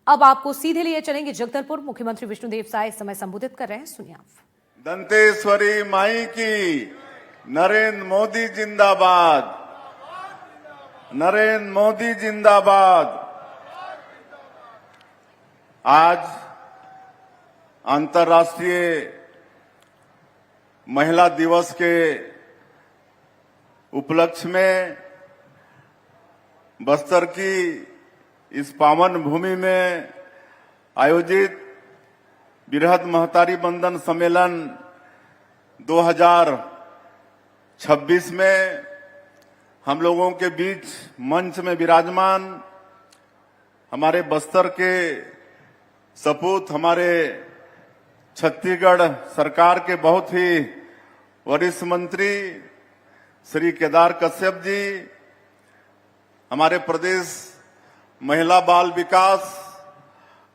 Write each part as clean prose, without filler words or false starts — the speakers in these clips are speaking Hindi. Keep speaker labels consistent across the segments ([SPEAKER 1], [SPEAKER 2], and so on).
[SPEAKER 1] अब आपको सीधे लिए चलेंगे जगदलपुर। मुख्यमंत्री विष्णुदेव साय इस समय संबोधित कर रहे हैं, सुनिए आप।
[SPEAKER 2] दंतेश्वरी माई की नरेंद्र मोदी जिंदाबाद, नरेंद्र मोदी जिंदाबाद। आज अंतर्राष्ट्रीय महिला दिवस के उपलक्ष्य में बस्तर की इस पावन भूमि में आयोजित बृहद महतारी बंधन सम्मेलन 2026 में हम लोगों के बीच मंच में विराजमान हमारे बस्तर के सपूत, हमारे छत्तीसगढ़ सरकार के बहुत ही वरिष्ठ मंत्री श्री केदार कश्यप जी, हमारे प्रदेश महिला बाल विकास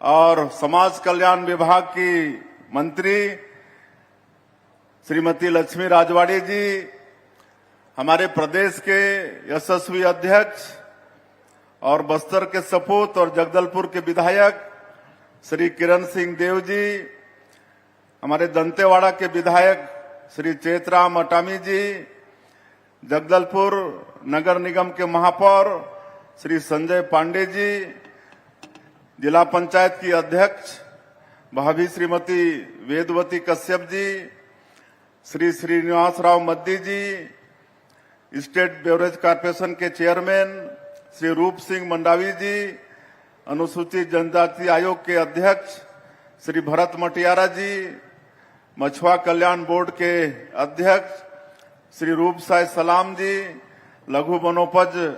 [SPEAKER 2] और समाज कल्याण विभाग की मंत्री श्रीमती लक्ष्मी राजवाड़े जी, हमारे प्रदेश के यशस्वी अध्यक्ष और बस्तर के सपूत और जगदलपुर के विधायक श्री किरण सिंह देव जी, हमारे दंतेवाड़ा के विधायक श्री चेतराम अटामी जी, जगदलपुर नगर निगम के महापौर श्री संजय पांडे जी, जिला पंचायत की अध्यक्ष भाभी श्रीमती वेदवती कश्यप जी, श्री श्रीनिवास राव मद्दी जी, स्टेट बेवरेज कॉर्पोरेशन के चेयरमैन श्री रूप सिंह मंडावी जी, अनुसूचित जनजाति आयोग के अध्यक्ष श्री भरत मटियारा जी, मछुआ कल्याण बोर्ड के अध्यक्ष श्री रूप साय सलाम जी, लघु वनोपज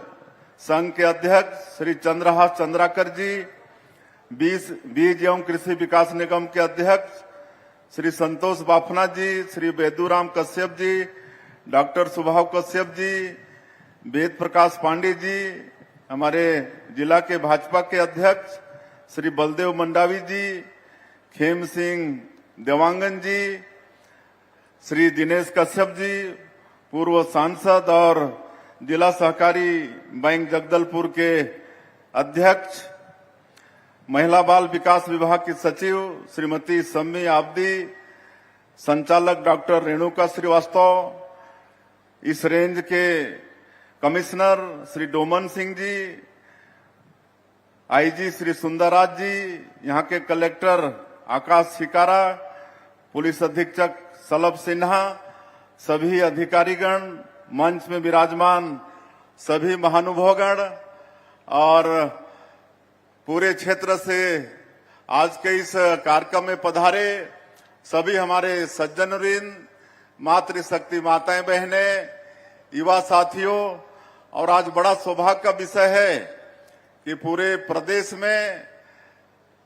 [SPEAKER 2] संघ के अध्यक्ष श्री चंद्रहास चंद्राकर जी, बीज एवं कृषि विकास निगम के अध्यक्ष श्री संतोष बाफना जी, श्री बेदूराम कश्यप जी, डॉक्टर सुभाव कश्यप जी, वेद प्रकाश पांडे जी, हमारे जिला के भाजपा के अध्यक्ष श्री बलदेव मंडावी जी, खेम सिंह देवांगन जी, श्री दिनेश कश्यप जी, पूर्व सांसद और जिला सहकारी बैंक जगदलपुर के अध्यक्ष, महिला बाल विकास विभाग की सचिव श्रीमती सम्मी आब्दी, संचालक डॉक्टर रेणुका श्रीवास्तव, इस रेंज के कमिश्नर श्री डोमन सिंह जी, आईजी श्री सुंदरराज जी, यहाँ के कलेक्टर आकाश शिकारा, पुलिस अधीक्षक सलभ सिन्हा, सभी अधिकारीगण, मंच में विराजमान सभी महानुभावगण और पूरे क्षेत्र से आज के इस कार्यक्रम में पधारे सभी हमारे सज्जनवृंद, मातृशक्ति माताएं बहनें, युवा साथियों, और आज बड़ा सौभाग्य का विषय है कि पूरे प्रदेश में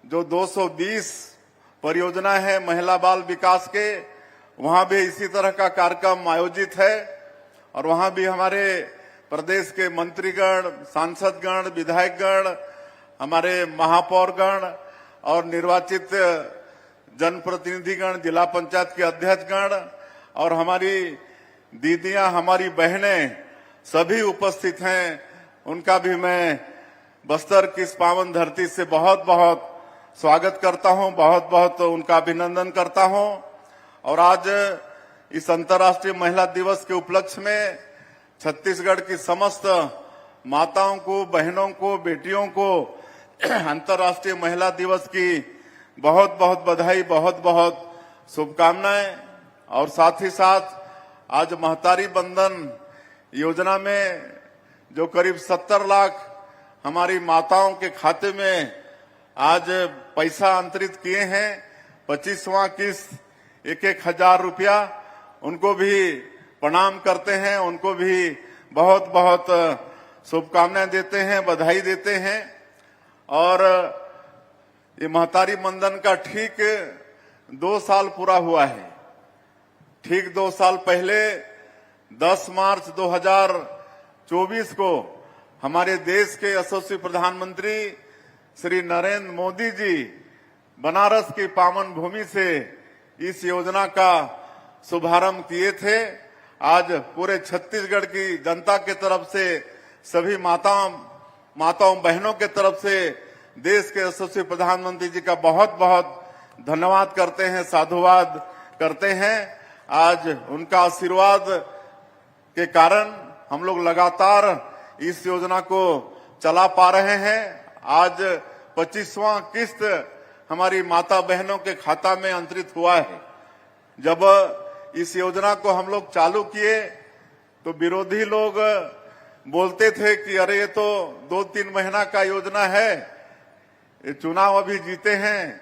[SPEAKER 2] जो 220 परियोजना है महिला बाल विकास के, वहां भी इसी तरह का कार्यक्रम आयोजित है और वहां भी हमारे प्रदेश के मंत्रीगण, सांसदगण, विधायकगण, हमारे महापौरगण और निर्वाचित जनप्रतिनिधिगण, जिला पंचायत के अध्यक्षगण और हमारी दीदियां, हमारी बहनें सभी उपस्थित हैं। उनका भी मैं बस्तर की इस पावन धरती से बहुत बहुत स्वागत करता हूं, बहुत बहुत उनका अभिनंदन करता हूं। और आज इस अंतर्राष्ट्रीय महिला दिवस के उपलक्ष्य में छत्तीसगढ़ की समस्त माताओं को, बहनों को, बेटियों को अंतर्राष्ट्रीय महिला दिवस की बहुत बहुत बधाई, बहुत बहुत शुभकामनाएं। और साथ ही साथ आज महतारी बंधन योजना में जो करीब 70 लाख हमारी माताओं के खाते में आज पैसा अंतरित किए हैं, 25वां किस्त 1,000 रुपया, उनको भी प्रणाम करते हैं, उनको भी बहुत बहुत शुभकामनाएं देते हैं, बधाई देते हैं। और ये महतारी बंधन का ठीक 2 साल पूरा हुआ है। ठीक 2 साल पहले 10 मार्च 2024 को हमारे देश के यशस्वी प्रधानमंत्री श्री नरेंद्र मोदी जी बनारस की पावन भूमि से इस योजना का शुभारंभ किए थे। आज पूरे छत्तीसगढ़ की जनता के तरफ से, सभी माताओं बहनों के तरफ से देश के यशस्वी प्रधानमंत्री जी का बहुत बहुत धन्यवाद करते हैं, साधुवाद करते हैं। आज उनका आशीर्वाद के कारण हम लोग लगातार इस योजना को चला पा रहे हैं। आज 25वां किस्त हमारी माता बहनों के खाता में अंतरित हुआ है। जब इस योजना को हम लोग चालू किए तो विरोधी लोग बोलते थे कि अरे ये तो 2-3 महीना का योजना है, ये चुनाव अभी जीते हैं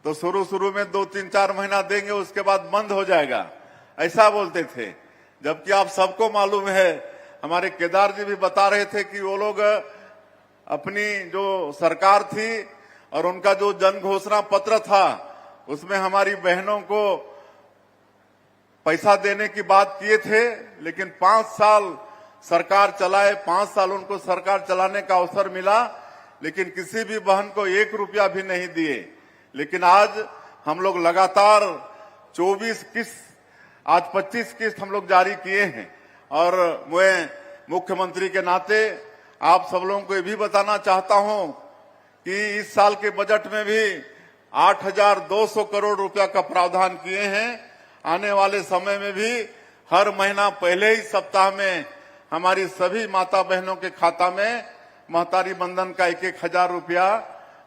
[SPEAKER 2] तो शुरू में 2-3-4 महीना देंगे, उसके बाद बंद हो जाएगा, ऐसा बोलते थे। जबकि आप सबको मालूम है, हमारे केदार जी भी बता रहे थे कि वो लोग अपनी जो सरकार थी और उनका जो जन घोषणा पत्र था उसमें हमारी बहनों को पैसा देने की बात किए थे, लेकिन 5 साल सरकार चलाए, 5 साल उनको सरकार चलाने का अवसर मिला, लेकिन किसी भी बहन को 1 रुपया भी नहीं दिए। लेकिन आज हम लोग लगातार 24 किस्त, आज 25 किस्त हम लोग जारी किए हैं। और मैं मुख्यमंत्री के नाते आप सब लोगों को ये भी बताना चाहता हूं कि इस साल के बजट में भी 8,200 करोड़ रुपया का प्रावधान किए हैं। आने वाले समय में भी हर महीना पहले ही सप्ताह में हमारी सभी माता बहनों के खाता में महतारी बंधन का 1-1 हजार रुपया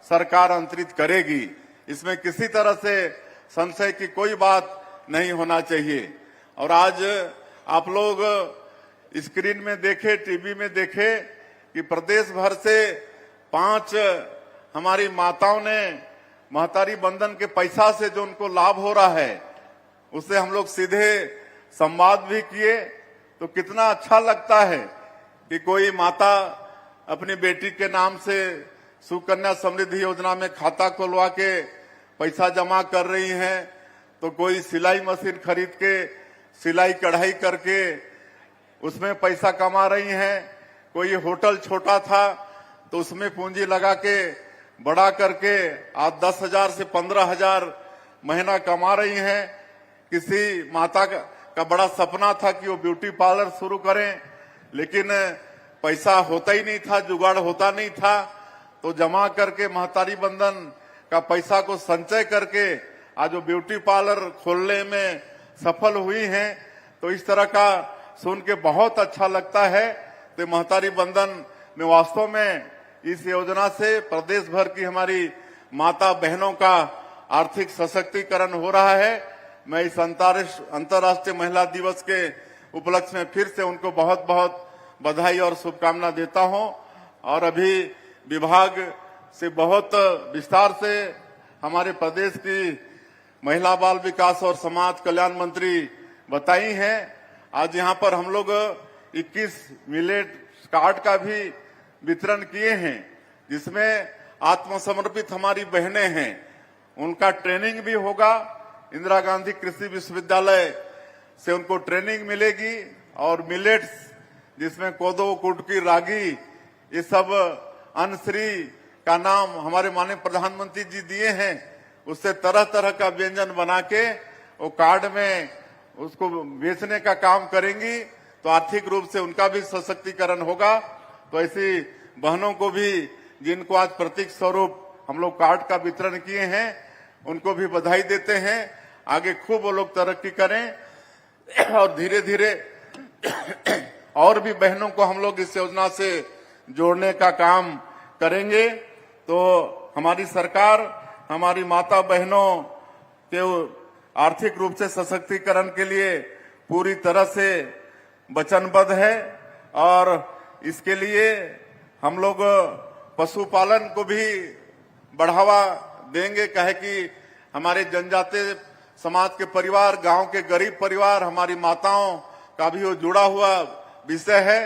[SPEAKER 2] सरकार अंतरित करेगी। इसमें किसी तरह से संशय की कोई बात नहीं होना चाहिए। और आज आप लोग स्क्रीन में देखे, टीवी में देखे कि प्रदेश भर से 5 हमारी माताओं ने महतारी बंधन के पैसा से जो उनको लाभ हो रहा है उससे हम लोग सीधे संवाद भी किए। तो कितना अच्छा लगता है कि कोई माता अपनी बेटी के नाम से सुकन्या समृद्धि योजना में खाता खुलवा के पैसा जमा कर रही हैं, तो कोई सिलाई मशीन खरीद के सिलाई कढ़ाई करके उसमें पैसा कमा रही हैं, कोई होटल छोटा था तो उसमें पूंजी लगा के बड़ा करके आज 10,000 से 15,000 महीना कमा रही हैं। किसी माता का बड़ा सपना था कि वो ब्यूटी पार्लर शुरू करें, लेकिन पैसा होता ही नहीं था, जुगाड़ होता नहीं था, तो जमा करके महतारी बंधन का पैसा को संचय करके आज वो ब्यूटी पार्लर खोलने में सफल हुई हैं। तो इस तरह का सुन के बहुत अच्छा लगता है। तो महतारी बंधन में वास्तव में इस योजना से प्रदेश भर की हमारी माता बहनों का आर्थिक सशक्तिकरण हो रहा है। मैं इस अंतर्राष्ट्रीय महिला दिवस के उपलक्ष्य में फिर से उनको बहुत बहुत बधाई और शुभकामना देता हूं। और अभी विभाग से बहुत विस्तार से हमारे प्रदेश की महिला बाल विकास और समाज कल्याण मंत्री बताई हैं। आज यहाँ पर हम लोग 21 मिलेट कार्ड का भी वितरण किए हैं, जिसमें आत्मसमर्पित हमारी बहनें हैं, उनका ट्रेनिंग भी होगा। इंदिरा गांधी कृषि विश्वविद्यालय से उनको ट्रेनिंग मिलेगी। और मिलेट्स जिसमें कोदो, कुटकी, रागी, ये सब अन्नश्री का नाम हमारे माननीय प्रधानमंत्री जी दिए हैं, उससे तरह तरह का व्यंजन बना के वो कार्ड में उसको बेचने का काम करेंगी, तो आर्थिक रूप से उनका भी सशक्तिकरण होगा। तो ऐसी बहनों को भी जिनको आज प्रतीक स्वरूप हम लोग कार्ड का वितरण किए हैं, उनको भी बधाई देते हैं। आगे खूब वो लोग तरक्की करें और धीरे धीरे और भी बहनों को हम लोग इस योजना से जोड़ने का काम करेंगे। तो हमारी सरकार हमारी माता बहनों के आर्थिक रूप से सशक्तिकरण के लिए पूरी तरह से वचनबद्ध है। और इसके लिए हम लोग पशुपालन को भी बढ़ावा देंगे, कहे कि हमारे जनजातीय समाज के परिवार, गांव के गरीब परिवार, हमारी माताओं का भी वो जुड़ा हुआ विषय है।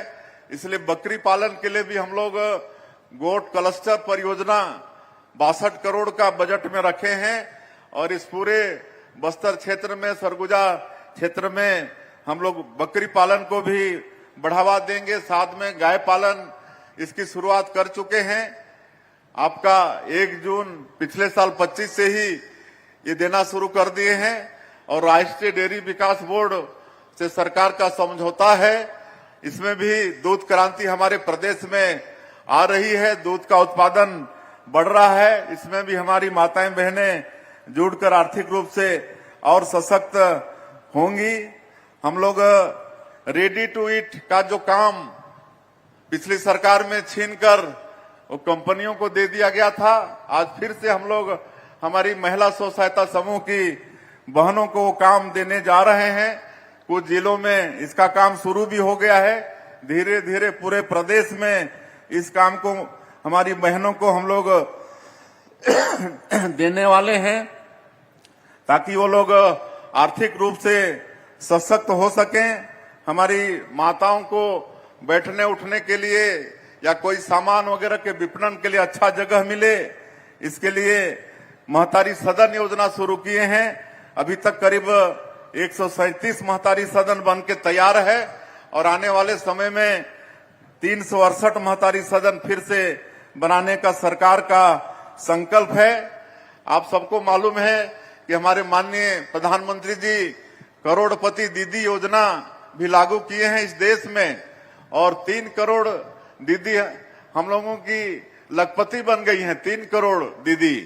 [SPEAKER 2] इसलिए बकरी पालन के लिए भी हम लोग गोट क्लस्टर परियोजना 62 करोड़ का बजट में रखे हैं। और इस पूरे बस्तर क्षेत्र में, सरगुजा क्षेत्र में हम लोग बकरी पालन को भी बढ़ावा देंगे। साथ में गाय पालन इसकी शुरुआत कर चुके हैं। आपका 1 जून पिछले साल 25 से ही ये देना शुरू कर दिए हैं। और राष्ट्रीय डेयरी विकास बोर्ड से सरकार का समझौता है, इसमें भी दूध क्रांति हमारे प्रदेश में आ रही है। दूध का उत्पादन बढ़ रहा है। इसमें भी हमारी माताएं बहनें जुड़कर आर्थिक रूप से और सशक्त होंगी। हम लोग रेडी टू ईट का जो काम पिछली सरकार में छीनकर वो कंपनियों को दे दिया गया था, आज फिर से हम लोग हमारी महिला स्व सहायता समूह की बहनों को वो काम देने जा रहे हैं। कुछ जिलों में इसका काम शुरू भी हो गया है। धीरे धीरे पूरे प्रदेश में इस काम को हमारी बहनों को हम लोग देने वाले हैं, ताकि वो लोग आर्थिक रूप से सशक्त हो सकें। हमारी माताओं को बैठने उठने के लिए या कोई सामान वगैरह के विपणन के लिए अच्छा जगह मिले, इसके लिए महतारी सदन योजना शुरू किए हैं। अभी तक करीब 137 महतारी सदन बन के तैयार है और आने वाले समय में 368 महतारी सदन फिर से बनाने का सरकार का संकल्प है। आप सबको मालूम है कि हमारे माननीय प्रधानमंत्री जी करोड़पति दीदी योजना भी लागू किए हैं इस देश में, और 3 करोड़ दीदी हम लोगों की लखपति बन गई हैं, 3 करोड़ दीदी।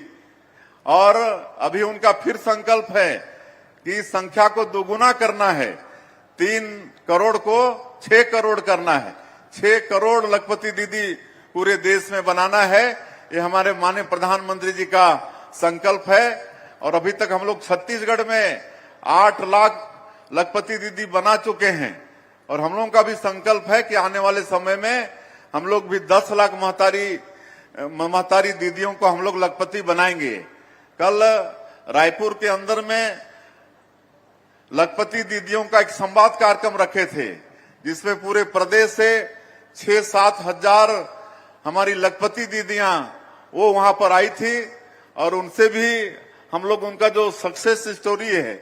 [SPEAKER 2] और अभी उनका फिर संकल्प है कि इस संख्या को दोगुना करना है, 3 करोड़ को 6 करोड़ करना है, 6 करोड़ लखपति दीदी पूरे देश में बनाना है। ये हमारे माननीय प्रधानमंत्री जी का संकल्प है। और अभी तक हम लोग छत्तीसगढ़ में 8 लाख लखपति दीदी बना चुके हैं, और हम लोगों का भी संकल्प है कि आने वाले समय में हम लोग भी 10 लाख महतारी दीदियों को हम लोग लखपति बनाएंगे। कल रायपुर के अंदर में लखपति दीदियों का एक संवाद कार्यक्रम रखे थे, जिसमें पूरे प्रदेश से 6-7 हजार हमारी लखपति दीदियां वो वहां पर आई थी, और उनसे भी हम लोग उनका जो सक्सेस स्टोरी है,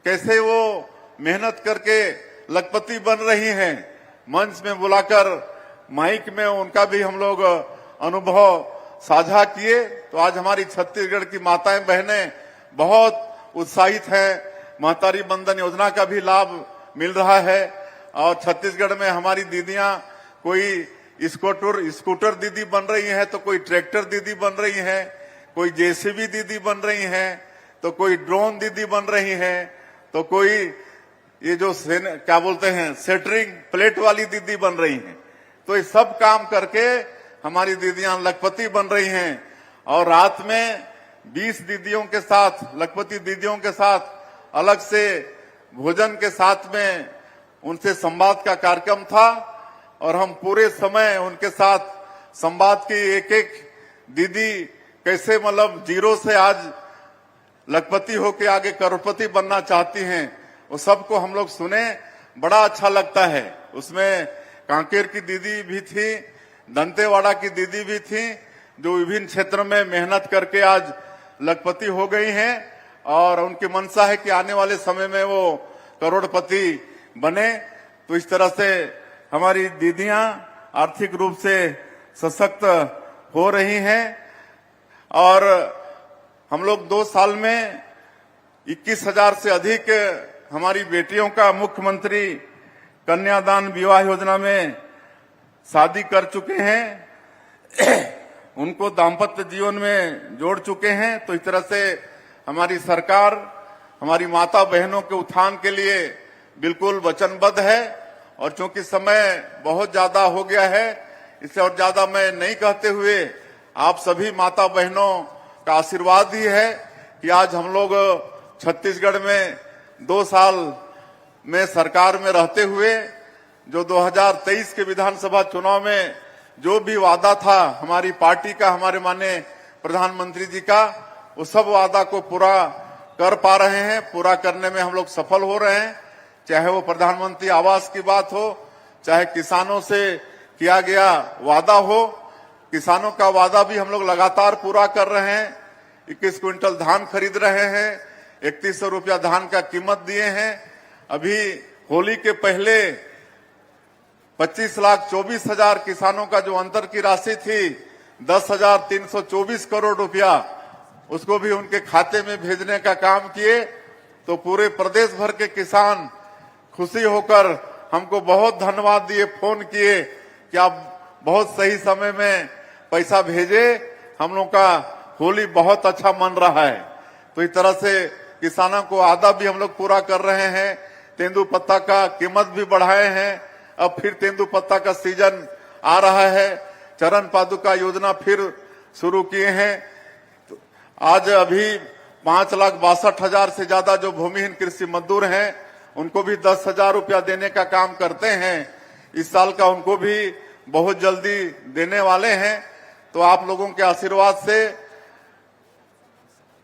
[SPEAKER 2] कैसे वो मेहनत करके लखपति बन रही हैं, मंच में बुलाकर माइक में उनका भी हम लोग अनुभव साझा किए। तो आज हमारी छत्तीसगढ़ की माताएं बहनें बहुत उत्साहित हैं। महतारी बंधन योजना का भी लाभ मिल रहा है, और छत्तीसगढ़ में हमारी दीदियां कोई स्कूटर दीदी बन रही हैं, तो कोई ट्रैक्टर दीदी बन रही हैं, कोई जेसीबी दीदी बन रही हैं, तो कोई ड्रोन दीदी बन रही हैं, तो कोई ये जो क्या बोलते हैं सेटरिंग प्लेट वाली दीदी बन रही हैं। तो ये सब काम करके हमारी दीदियां लखपति बन रही हैं। और रात में 20 दीदियों के साथ, लखपति दीदियों के साथ अलग से भोजन के साथ में उनसे संवाद का कार्यक्रम था, और हम पूरे समय उनके साथ संवाद की एक एक दीदी कैसे मतलब जीरो से आज लखपति होके आगे करोड़पति बनना चाहती हैं, वो सबको हम लोग सुने। बड़ा अच्छा लगता है। उसमें कांकेर की दीदी भी थी, दंतेवाड़ा की दीदी भी थी, जो विभिन्न क्षेत्र में मेहनत करके आज लखपति हो गई हैं, और उनकी मंशा है कि आने वाले समय में वो करोड़पति बने। तो इस तरह से हमारी दीदियां आर्थिक रूप से सशक्त हो रही हैं। और हम लोग 2 साल में 21,000 से अधिक हमारी बेटियों का मुख्यमंत्री कन्यादान विवाह योजना में शादी कर चुके हैं, उनको दाम्पत्य जीवन में जोड़ चुके हैं। तो इस तरह से हमारी सरकार हमारी माता बहनों के उत्थान के लिए बिल्कुल वचनबद्ध है। और चूंकि समय बहुत ज्यादा हो गया है, इससे और ज्यादा मैं नहीं कहते हुए आप सभी माता बहनों का आशीर्वाद ही है कि आज हम लोग छत्तीसगढ़ में 2 साल में सरकार में रहते हुए जो 2023 के विधानसभा चुनाव में जो भी वादा था हमारी पार्टी का, हमारे माननीय प्रधानमंत्री जी का, वो सब वादा को पूरा कर पा रहे हैं। पूरा करने में हम लोग सफल हो रहे हैं। चाहे वो प्रधानमंत्री आवास की बात हो, चाहे किसानों से किया गया वादा हो, किसानों का वादा भी हम लोग लगातार पूरा कर रहे हैं। 21 क्विंटल धान खरीद रहे हैं, 3100 रुपया धान का कीमत दिए हैं। अभी होली के पहले 25,24,000 किसानों का जो अंतर की राशि थी 10,324 करोड़ रुपया, उसको भी उनके खाते में भेजने का काम किए। तो पूरे प्रदेश भर के किसान खुशी होकर हमको बहुत धन्यवाद दिए, फोन किए कि आप बहुत सही समय में पैसा भेजे। हम लोग का होली बहुत अच्छा मन रहा है। तो इस तरह से किसानों को आदा भी हम लोग पूरा कर रहे हैं। तेंदुपत्ता का कीमत भी बढ़ाए हैं। अब फिर तेंदुपत्ता का सीजन आ रहा है। चरण पादुका योजना फिर शुरू किए हैं। तो आज अभी 5,62,000 से ज्यादा जो भूमिहीन कृषि मजदूर हैं उनको भी 10,000 रुपया देने का काम करते हैं। इस साल का उनको भी बहुत जल्दी देने वाले हैं। तो आप लोगों के आशीर्वाद से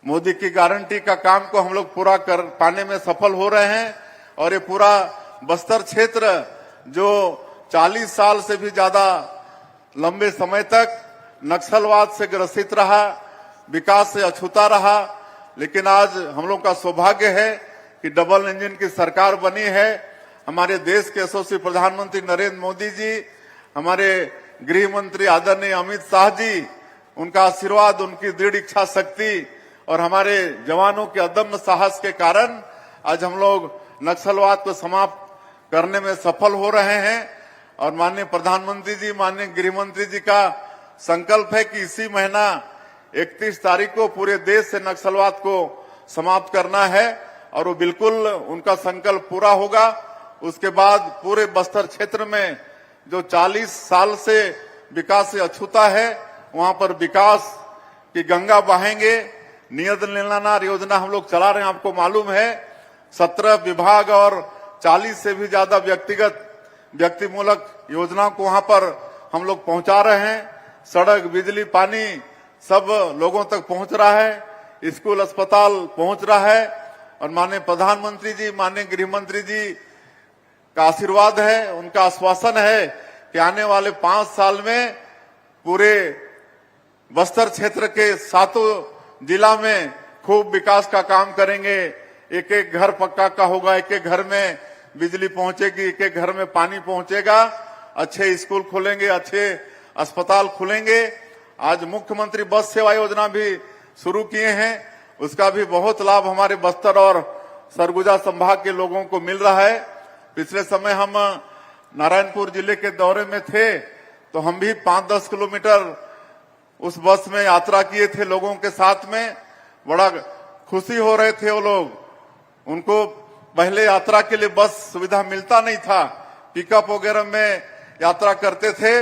[SPEAKER 2] मोदी की गारंटी का काम को हम लोग पूरा कर पाने में सफल हो रहे हैं। और ये पूरा बस्तर क्षेत्र जो 40 साल से भी ज्यादा लंबे समय तक नक्सलवाद से ग्रसित रहा, विकास से अछूता रहा, लेकिन आज हम लोग का सौभाग्य है कि डबल इंजन की सरकार बनी है। हमारे देश के यशस्वी प्रधानमंत्री नरेंद्र मोदी जी, हमारे गृह मंत्री आदरणीय अमित शाह जी, उनका आशीर्वाद, उनकी दृढ़ इच्छा शक्ति और हमारे जवानों के अदम्य साहस के कारण आज हम लोग नक्सलवाद को समाप्त करने में सफल हो रहे हैं। और माननीय प्रधानमंत्री जी, माननीय गृह मंत्री जी का संकल्प है कि इसी महीना 31 तारीख को पूरे देश से नक्सलवाद को समाप्त करना है और वो बिल्कुल उनका संकल्प पूरा होगा। उसके बाद पूरे बस्तर क्षेत्र में जो 40 साल से विकास से अछूता है वहां पर विकास की गंगा बहाएंगे। नियत नीलानार योजना हम लोग चला रहे हैं, आपको मालूम है। 17 विभाग और 40 से भी ज्यादा व्यक्तिमूलक योजनाओं को वहां पर हम लोग पहुंचा रहे हैं। सड़क, बिजली, पानी सब लोगों तक पहुंच रहा है। स्कूल, अस्पताल पहुंच रहा है। और माननीय प्रधानमंत्री जी, माननीय गृह मंत्री जी का आशीर्वाद है, उनका आश्वासन है कि आने वाले 5 साल में पूरे बस्तर क्षेत्र के 7 जिला में खूब विकास का काम करेंगे। एक एक घर पक्का का होगा, एक एक घर में बिजली पहुंचेगी, एक एक घर में पानी पहुंचेगा, अच्छे स्कूल खुलेंगे, अच्छे अस्पताल खुलेंगे। आज मुख्यमंत्री बस सेवा योजना भी शुरू किए हैं, उसका भी बहुत लाभ हमारे बस्तर और सरगुजा संभाग के लोगों को मिल रहा है। पिछले समय हम नारायणपुर जिले के दौरे में थे तो हम भी 5-10 किलोमीटर उस बस में यात्रा किए थे लोगों के साथ में। बड़ा खुशी हो रहे थे वो लोग। उनको पहले यात्रा के लिए बस सुविधा मिलता नहीं था, पिकअप वगैरह में यात्रा करते थे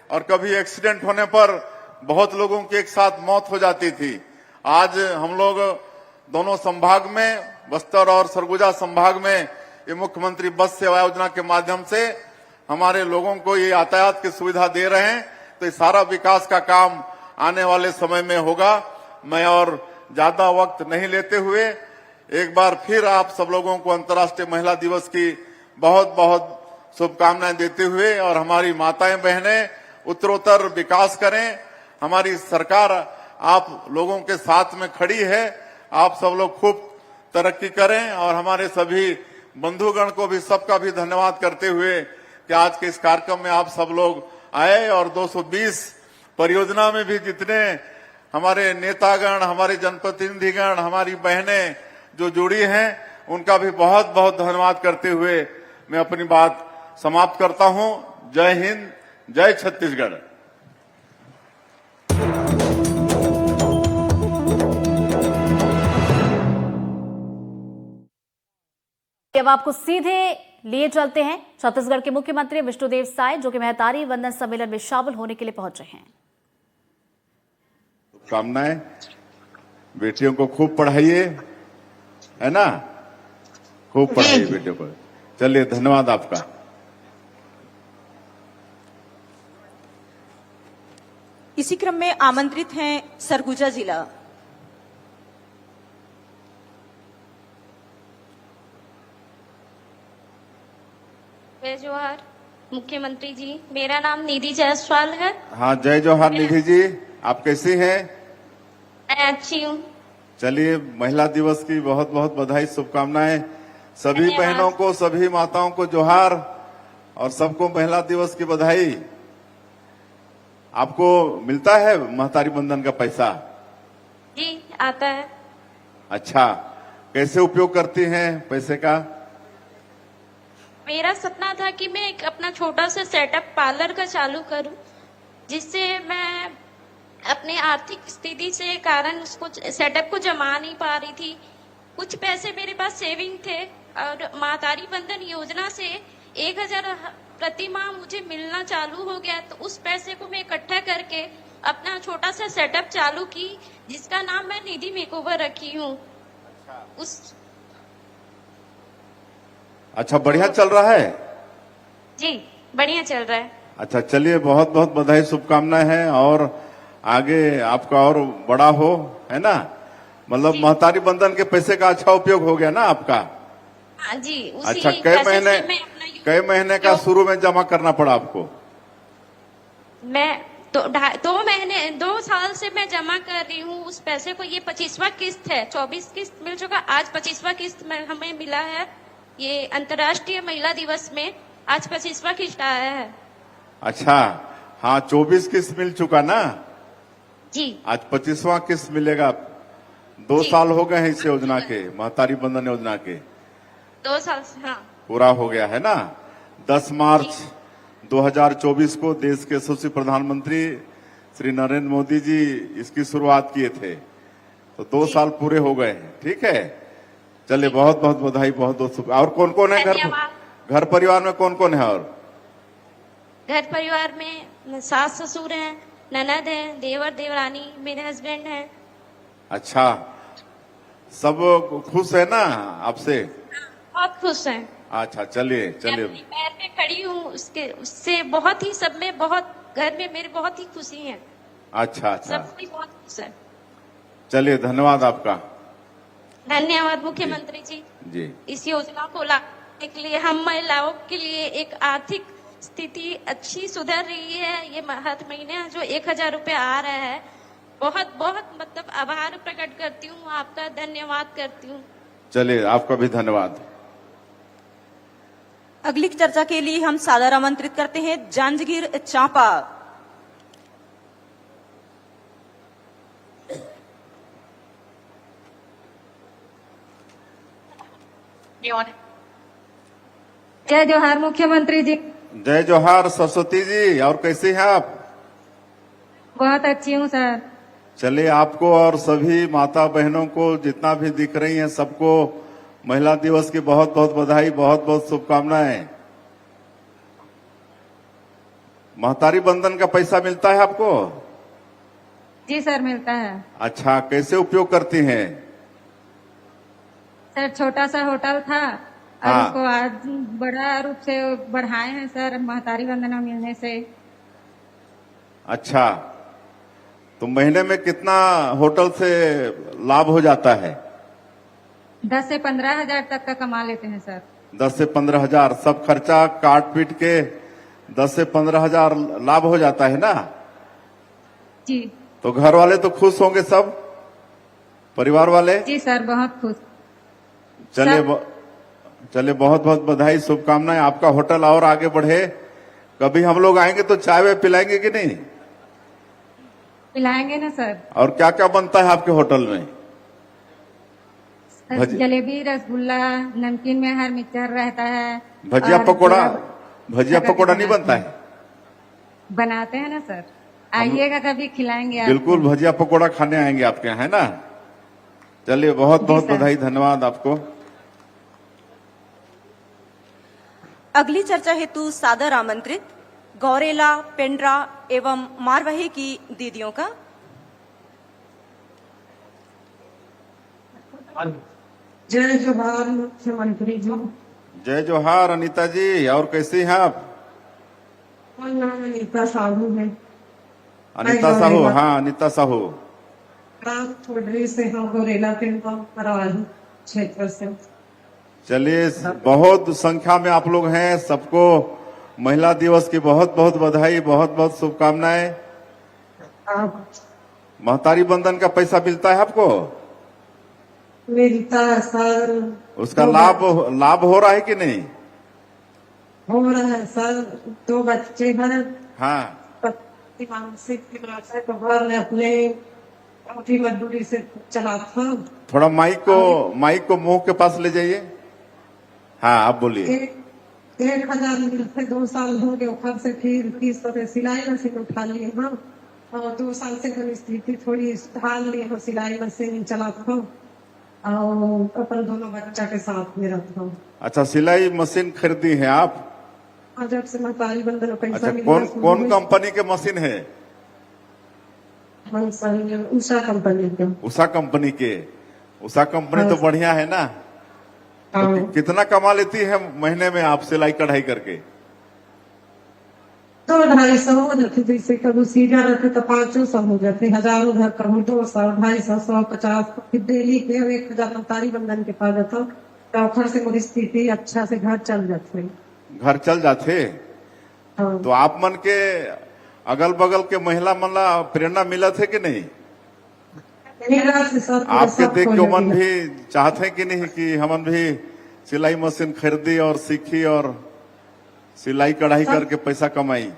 [SPEAKER 2] और कभी एक्सीडेंट होने पर बहुत लोगों की एक साथ मौत हो जाती थी। आज हम लोग दोनों संभाग में, बस्तर और सरगुजा संभाग में, ये मुख्यमंत्री बस सेवा योजना के माध्यम से हमारे लोगों को ये यातायात की सुविधा दे रहे हैं। तो ये सारा विकास का काम आने वाले समय में होगा। मैं और ज्यादा वक्त नहीं लेते हुए एक बार फिर आप सब लोगों को अंतर्राष्ट्रीय महिला दिवस की बहुत बहुत शुभकामनाएं देते हुए, और हमारी माताएं बहनें उत्तरोत्तर विकास करें। हमारी सरकार आप लोगों के साथ में खड़ी है। आप सब लोग खूब तरक्की करें। और हमारे सभी बंधुगण को भी, सबका भी धन्यवाद करते हुए कि आज के इस कार्यक्रम में आप सब लोग आए। और 220 परियोजना में भी जितने हमारे नेतागण, हमारे जनप्रतिनिधिगण, हमारी बहनें जो जुड़ी हैं, उनका भी बहुत बहुत धन्यवाद करते हुए मैं अपनी बात समाप्त करता हूं। जय हिंद, जय छत्तीसगढ़।
[SPEAKER 1] अब आपको सीधे लिए चलते हैं छत्तीसगढ़ के मुख्यमंत्री विष्णुदेव साय, जो कि महतारी वंदन सम्मेलन में शामिल होने के लिए पहुंचे हैं।
[SPEAKER 2] शुभकामनाएं। बेटियों को खूब पढ़ाइए, है ना, खूब पढ़ाइए बेटियों को। चलिए, धन्यवाद आपका।
[SPEAKER 3] इसी क्रम में आमंत्रित हैं सरगुजा जिला।
[SPEAKER 4] जय जोहार मुख्यमंत्री जी, मेरा नाम निधि जायसवाल है।
[SPEAKER 2] हाँ, जय जोहार निधि जी, आप कैसी हैं?
[SPEAKER 4] मैं अच्छी हूँ।
[SPEAKER 2] चलिए, महिला दिवस की बहुत बहुत बधाई, शुभकामनाएं। सभी बहनों को, सभी माताओं को जोहार, और सबको महिला दिवस की बधाई। आपको मिलता है महतारी बंधन का पैसा?
[SPEAKER 4] जी, आता है।
[SPEAKER 2] अच्छा, कैसे उपयोग करती हैं पैसे का?
[SPEAKER 4] मेरा सपना था कि मैं एक अपना छोटा सा सेटअप पार्लर का चालू करूं, जिससे मैं अपने आर्थिक स्थिति से कारण उसको सेटअप को जमा नहीं पा रही थी। कुछ पैसे मेरे पास सेविंग थे और महतारी बंधन योजना से 1000 प्रति माह मुझे मिलना चालू हो गया। तो उस पैसे को मैं इकट्ठा करके अपना छोटा सा सेटअप चालू की, जिसका नाम मैं निधि मेकओवर रखी हूँ। उस
[SPEAKER 2] अच्छा, बढ़िया चल रहा है।
[SPEAKER 4] जी बढ़िया चल रहा है।
[SPEAKER 2] अच्छा, चलिए, बहुत बहुत बधाई, शुभकामनाएं हैं और आगे आपका और बड़ा हो, है ना। मतलब महतारी बंधन के पैसे का अच्छा उपयोग हो गया ना आपका।
[SPEAKER 4] हाँ जी, उसी
[SPEAKER 2] अच्छा,
[SPEAKER 4] पैसे से मैं अपना
[SPEAKER 2] कई महीने का शुरू में जमा करना पड़ा आपको?
[SPEAKER 4] मैं तो 2 साल से मैं जमा कर रही हूँ उस पैसे को। ये 25वां किस्त है, 24 किस्त मिल चुका, आज 25वां किस्त में हमें मिला है। ये अंतर्राष्ट्रीय महिला दिवस में आज 25वां किस्त आया है।
[SPEAKER 2] अच्छा, हाँ, 24 किस्त मिल चुका ना
[SPEAKER 4] जी,
[SPEAKER 2] आज 25वां किस्त मिलेगा। 2
[SPEAKER 4] जी।
[SPEAKER 2] साल हो गए हैं इस योजना के, महतारी बंधन योजना के
[SPEAKER 4] 2 साल से। हाँ
[SPEAKER 2] पूरा हो गया है ना। 10 मार्च 2024 को देश के यशस्वी प्रधानमंत्री श्री नरेंद्र मोदी जी इसकी शुरुआत किए थे, तो 2 साल पूरे हो गए हैं। ठीक है, चलिए, बहुत बहुत बधाई, बहुत बहुत। और कौन कौन है घर परिवार में? कौन कौन है? और
[SPEAKER 4] घर परिवार में सास ससुर हैं, ननद है, देवर देवरानी, मेरे हस्बैंड हैं।
[SPEAKER 2] अच्छा, सब खुश है ना आपसे?
[SPEAKER 4] बहुत खुश हैं।
[SPEAKER 2] अच्छा, चलिए
[SPEAKER 4] मैं
[SPEAKER 2] चलिए।
[SPEAKER 4] अपने पैर पे खड़ी हूँ, उससे बहुत ही, सब में बहुत, घर में मेरे बहुत ही खुशी है।
[SPEAKER 2] अच्छा अच्छा,
[SPEAKER 4] सब कोई बहुत खुश है।
[SPEAKER 2] चलिए, धन्यवाद आपका।
[SPEAKER 4] धन्यवाद मुख्यमंत्री जी।
[SPEAKER 2] जी,
[SPEAKER 4] इस योजना को लाने के लिए हम महिलाओं के लिए एक आर्थिक स्थिति अच्छी सुधर रही है। ये हर महीने जो 1000 रुपये आ रहा है, बहुत बहुत मतलब आभार प्रकट करती हूँ, आपका धन्यवाद करती हूँ।
[SPEAKER 2] चलिए, आपका भी धन्यवाद।
[SPEAKER 3] अगली चर्चा के लिए हम सादर आमंत्रित करते हैं जांजगीर चांपा।
[SPEAKER 5] जय जोहार मुख्यमंत्री जी।
[SPEAKER 2] जय जोहार सरस्वती जी, और कैसे हैं आप?
[SPEAKER 5] बहुत अच्छी हूँ सर।
[SPEAKER 2] चलिए, आपको और सभी माता बहनों को जितना भी दिख रही हैं सबको महिला दिवस की बहुत बहुत बधाई, बहुत बहुत शुभकामनाएं। महतारी बंधन का पैसा मिलता है आपको?
[SPEAKER 5] जी सर, मिलता है।
[SPEAKER 2] अच्छा, कैसे उपयोग करती हैं?
[SPEAKER 5] सर छोटा सा होटल था और
[SPEAKER 2] हाँ।
[SPEAKER 5] उसको आज बड़ा रूप से बढ़ाए हैं सर, महतारी वंदना मिलने से।
[SPEAKER 2] अच्छा, तो महीने में कितना होटल से लाभ हो जाता है?
[SPEAKER 5] 10 से 15 हजार तक का कमा लेते हैं सर।
[SPEAKER 2] 10 से 15 हजार, सब खर्चा काट पीट के 10 से 15 हजार लाभ हो जाता है ना।
[SPEAKER 5] जी
[SPEAKER 2] तो घर वाले तो खुश होंगे, सब परिवार वाले?
[SPEAKER 5] जी सर, बहुत खुश।
[SPEAKER 2] चलिए चलिए, बहुत बहुत बधाई, शुभकामनाएं। आपका होटल और आगे बढ़े। कभी हम लोग आएंगे तो चाय वे पिलाएंगे कि नहीं?
[SPEAKER 5] पिलाएंगे ना सर।
[SPEAKER 2] और क्या क्या बनता है आपके होटल में?
[SPEAKER 5] जलेबी, रसगुल्ला, नमकीन में हर मिक्सचर रहता है।
[SPEAKER 2] भजिया
[SPEAKER 5] और
[SPEAKER 2] पकोड़ा?
[SPEAKER 5] गुलाब
[SPEAKER 2] भजिया पकोड़ा नहीं बनता है?
[SPEAKER 5] बनाते हैं ना सर, आइएगा कभी, खिलाएंगे आपको।
[SPEAKER 2] बिल्कुल, भजिया पकोड़ा खाने आएंगे आपके यहाँ, है ना। चलिए, बहुत बहुत
[SPEAKER 5] सर।
[SPEAKER 2] बधाई, धन्यवाद आपको।
[SPEAKER 3] अगली चर्चा हेतु सादर आमंत्रित गौरेला, पेंड्रा एवं मारवाही की दीदियों का।
[SPEAKER 6] जय जोहार मुख्यमंत्री जी।
[SPEAKER 2] जय जोहार अनीता जी, और कैसी हैं आप?
[SPEAKER 6] और नाम अनीता साहू है।
[SPEAKER 2] अनीता साहू? हाँ, अनीता साहू।
[SPEAKER 6] राम थोड़ी से हम गोरेला के मरवाही क्षेत्र से।
[SPEAKER 2] चलिए, बहुत संख्या में आप लोग हैं, सबको महिला दिवस की बहुत बहुत बधाई, बहुत बहुत शुभकामनाएं।
[SPEAKER 6] आप
[SPEAKER 2] महतारी बंधन का पैसा मिलता है आपको?
[SPEAKER 6] मिलता है सर।
[SPEAKER 2] उसका लाभ हो रहा है कि नहीं?
[SPEAKER 6] हो रहा है सर। 2 बच्चे हैं।
[SPEAKER 2] हाँ,
[SPEAKER 6] पति मानसिक बीमार से तो घर में अपने काफी मजदूरी से चला था।
[SPEAKER 2] थोड़ा माइक को मुंह के पास ले जाइए। हाँ, आप बोलिए।
[SPEAKER 6] 1000 मिलते 2 साल हो गए, ऊपर से फिर 30 रुपए सिलाई मशीन उठा लिए। हाँ, और 2 साल से मेरी स्थिति थोड़ी सुधार ली है, सिलाई मशीन चलाता हूँ और अपन दोनों बच्चा के साथ में रहता हूँ।
[SPEAKER 2] अच्छा, सिलाई मशीन खरीदी है आप?
[SPEAKER 6] और जब से मैं ताली बंधन पैसा
[SPEAKER 2] अच्छा,
[SPEAKER 6] मिला,
[SPEAKER 2] कौन कंपनी के मशीन है?
[SPEAKER 6] उषा कंपनी के।
[SPEAKER 2] उषा कंपनी के? उषा कंपनी तो बढ़िया है ना। तो
[SPEAKER 6] हाँ।
[SPEAKER 2] कितना कमा लेती है महीने में आप सिलाई कढ़ाई करके?
[SPEAKER 6] 200-250 हो जाते, जैसे कभी सीधा रहते तो 500 हो जाते, 1000 उधर कहूँ 200, 250, 150, फिर डेली के 1000 तारी बंधन के पास जाता हूँ। तो ऑफर से मेरी स्थिति अच्छा से घर चल जाते।
[SPEAKER 2] घर चल जाते?
[SPEAKER 6] हाँ।
[SPEAKER 2] तो आप मन के अगल बगल के महिला मन ला प्रेरणा मिला थे कि नहीं?
[SPEAKER 6] मेरा से सब
[SPEAKER 2] आपके
[SPEAKER 6] सब
[SPEAKER 2] देख
[SPEAKER 6] हो
[SPEAKER 2] के मन
[SPEAKER 6] जाती है।
[SPEAKER 2] भी चाहते हैं कि नहीं कि हमन भी सिलाई मशीन खरीदी और सीखी और सिलाई कढ़ाई करके पैसा कमाई?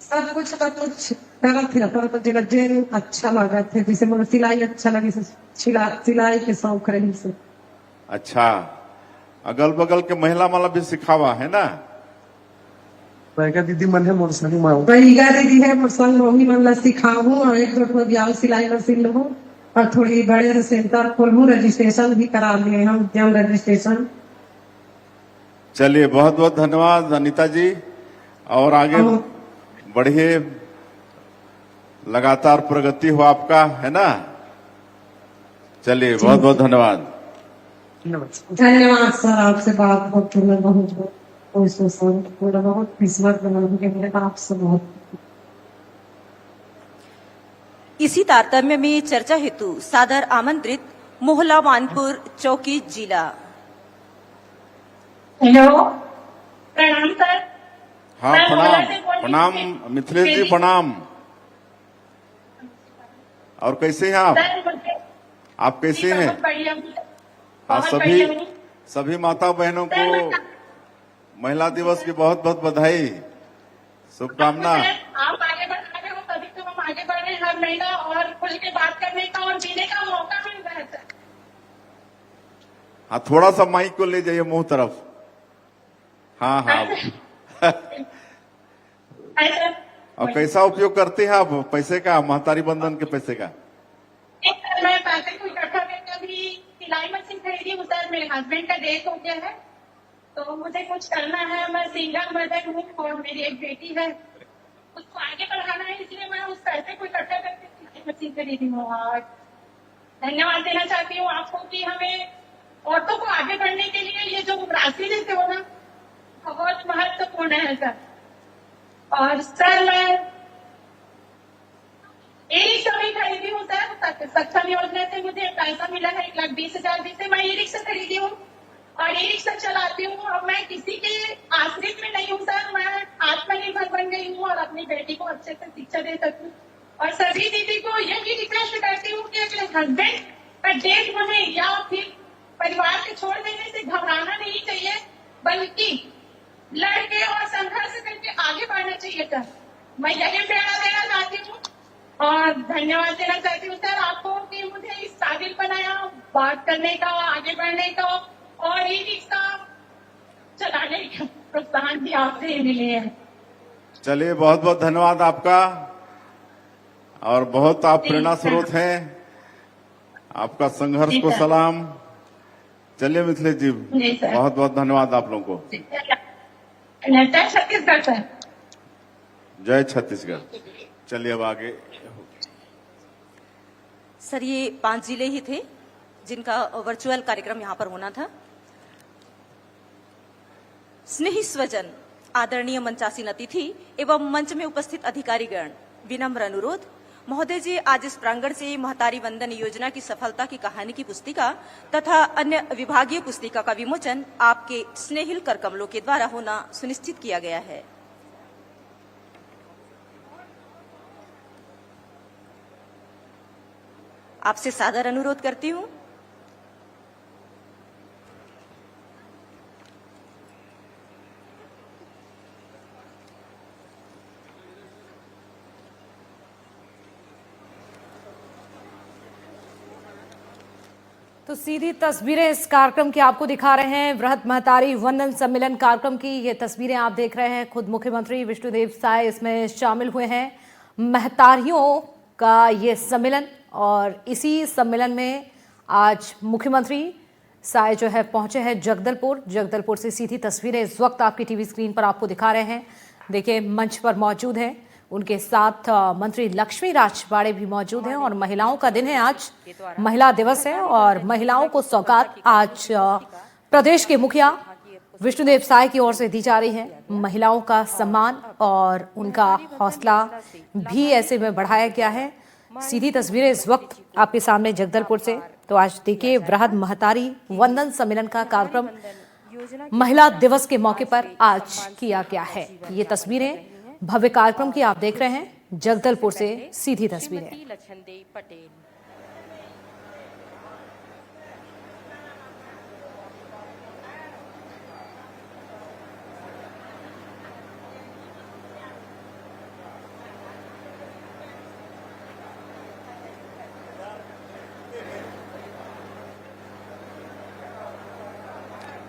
[SPEAKER 6] सब कुछ का कुछ करत है, पर जगह जेन अच्छा लगा थे, जैसे मुझे सिलाई अच्छा लगी से सिलाई के शौक रही से।
[SPEAKER 2] अच्छा, अगल बगल के महिला माला भी सिखावा है ना?
[SPEAKER 7] बैगा दीदी मन है मोर संग माऊ।
[SPEAKER 6] बैगा दीदी है मोर संग, मम्मी मन ला सिखाऊं और एक दो ब्याह सिलाई मशीन लूं और थोड़ी बड़े से सेंटर खोलूं, रजिस्ट्रेशन भी करा लिए हम, उद्यम रजिस्ट्रेशन।
[SPEAKER 2] चलिए, बहुत बहुत धन्यवाद अनीता जी, और आगे बढ़िए, लगातार प्रगति हो आपका, है ना? चलिए, बहुत बहुत धन्यवाद।
[SPEAKER 6] धन्यवाद सर, आपसे बात होती है बहुत पूरा बहुत किस्मत बनाऊंगी मेरे आपसे बहुत।
[SPEAKER 3] इसी तारतम्य में चर्चा हेतु सादर आमंत्रित मोहला मानपुर चौकी जिला।
[SPEAKER 8] हेलो, प्रणाम सर।
[SPEAKER 2] हाँ,
[SPEAKER 8] मैं
[SPEAKER 2] प्रणाम
[SPEAKER 8] मोहला से बोल रही
[SPEAKER 2] प्रणाम
[SPEAKER 8] हूँ।
[SPEAKER 2] मिथिलेश जी, प्रणाम। और कैसे हैं आप?
[SPEAKER 8] सर, मुझे
[SPEAKER 2] आप कैसे हैं?
[SPEAKER 8] बहुत बढ़िया हूँ।
[SPEAKER 2] हाँ,
[SPEAKER 8] बहुत बढ़िया हूँ।
[SPEAKER 2] सभी माता बहनों
[SPEAKER 8] सर,
[SPEAKER 2] को
[SPEAKER 8] मैं-
[SPEAKER 2] महिला दिवस की बहुत बहुत बधाई, शुभकामना।
[SPEAKER 8] आप आगे बढ़ रहे हो तभी तो हम आगे बढ़ रहे हैं, हर महीना और खुल के बात करने का और जीने का मौका मिल रहा है सर।
[SPEAKER 2] हाँ, थोड़ा सा माइक को ले जाइए मुंह तरफ। हाँ हाँ।
[SPEAKER 8] है सर।
[SPEAKER 2] और कैसा उपयोग करते हैं आप पैसे का, महतारी बंधन के पैसे का?
[SPEAKER 8] एक सर, मैं पैसे को इकट्ठा करके अभी सिलाई मशीन खरीदी हूँ सर। मेरे हस्बैंड का डेथ हो गया है तो मुझे कुछ करना है। मैं सिंगल मदर हूँ और मेरी एक बेटी है, उसको आगे बढ़ाना है, इसलिए मैं उस पैसे को इकट्ठा करके सिलाई मशीन खरीदी हूँ। और धन्यवाद देना चाहती हूँ आपको कि हमें औरतों को आगे बढ़ने के लिए ये जो राशि देते हो ना, बहुत महत्वपूर्ण है सर। और सर, मैं ई रिक्शा भी खरीदी हूँ सर। सक्षम योजना से मुझे पैसा मिला है 1,20,000, जिससे मैं ई रिक्शा खरीदी हूँ और ई रिक्शा चलाती हूँ। और मैं किसी के आश्रित में नहीं हूँ सर, मैं आत्मनिर्भर बन गई हूँ और अपनी बेटी को अच्छे से शिक्षा दे सकूँ। और सभी दीदी को यही रिक्वेस्ट करती हूँ कि अगले हस्बैंड का डेथ होने या फिर परिवार के छोड़ देने से घबराना नहीं चाहिए, बल्कि लड़के और संघर्ष करके आगे बढ़ना चाहिए सर। मैं यही प्रेरणा देना चाहती हूँ और धन्यवाद देना चाहती हूँ सर आपको कि मुझे इस काबिल बनाया बात करने का, आगे बढ़ने का और ई रिक्शा चलाने का प्रोत्साहन भी आपसे ही मिले हैं।
[SPEAKER 2] चलिए, बहुत बहुत धन्यवाद आपका, और बहुत आप प्रेरणा स्रोत हैं। आपका संघर्ष को सलाम। चलिए मिथिलेश जी,
[SPEAKER 8] जी सर।
[SPEAKER 2] बहुत बहुत धन्यवाद आप लोगों को।
[SPEAKER 8] जय छत्तीसगढ़ सर।
[SPEAKER 2] जय छत्तीसगढ़। चलिए अब आगे।
[SPEAKER 3] सर, ये 5 जिले ही थे जिनका वर्चुअल कार्यक्रम यहाँ पर होना था। स्नेही स्वजन, आदरणीय मंचासीन अतिथि एवं मंच में उपस्थित अधिकारीगण, विनम्र अनुरोध महोदय जी, आज इस प्रांगण से महतारी वंदन योजना की सफलता की कहानी की पुस्तिका तथा अन्य विभागीय पुस्तिका का विमोचन आपके स्नेहिल कर कमलों के द्वारा होना सुनिश्चित किया गया है। आपसे सादर अनुरोध करती हूँ।
[SPEAKER 1] तो सीधी तस्वीरें इस कार्यक्रम की आपको दिखा रहे हैं। वृहत महतारी वंदन सम्मेलन कार्यक्रम की ये तस्वीरें आप देख रहे हैं। खुद मुख्यमंत्री विष्णुदेव साय इसमें शामिल हुए हैं महतारियों का ये सम्मेलन, और इसी सम्मेलन में आज मुख्यमंत्री साय जो है पहुंचे हैं जगदलपुर से सीधी तस्वीरें इस वक्त आपकी टीवी स्क्रीन पर आपको दिखा रहे हैं। देखिए मंच पर मौजूद हैं, उनके साथ मंत्री लक्ष्मी राज बाड़े भी मौजूद हैं। और महिलाओं का दिन है आज, महिला दिवस है और महिलाओं को सौगात आज प्रदेश के मुखिया विष्णुदेव साय की ओर से दी जा रही है। महिलाओं का सम्मान और उनका हौसला भी ऐसे में बढ़ाया गया है। सीधी तस्वीरें इस वक्त आपके सामने जगदलपुर से। तो आज देखिए वृहद महतारी वंदन सम्मेलन का कार्यक्रम महिला दिवस के मौके पर आज किया गया है। ये तस्वीरें भव्य कार्यक्रम की आप देख रहे हैं, जगदलपुर से सीधी तस्वीरें।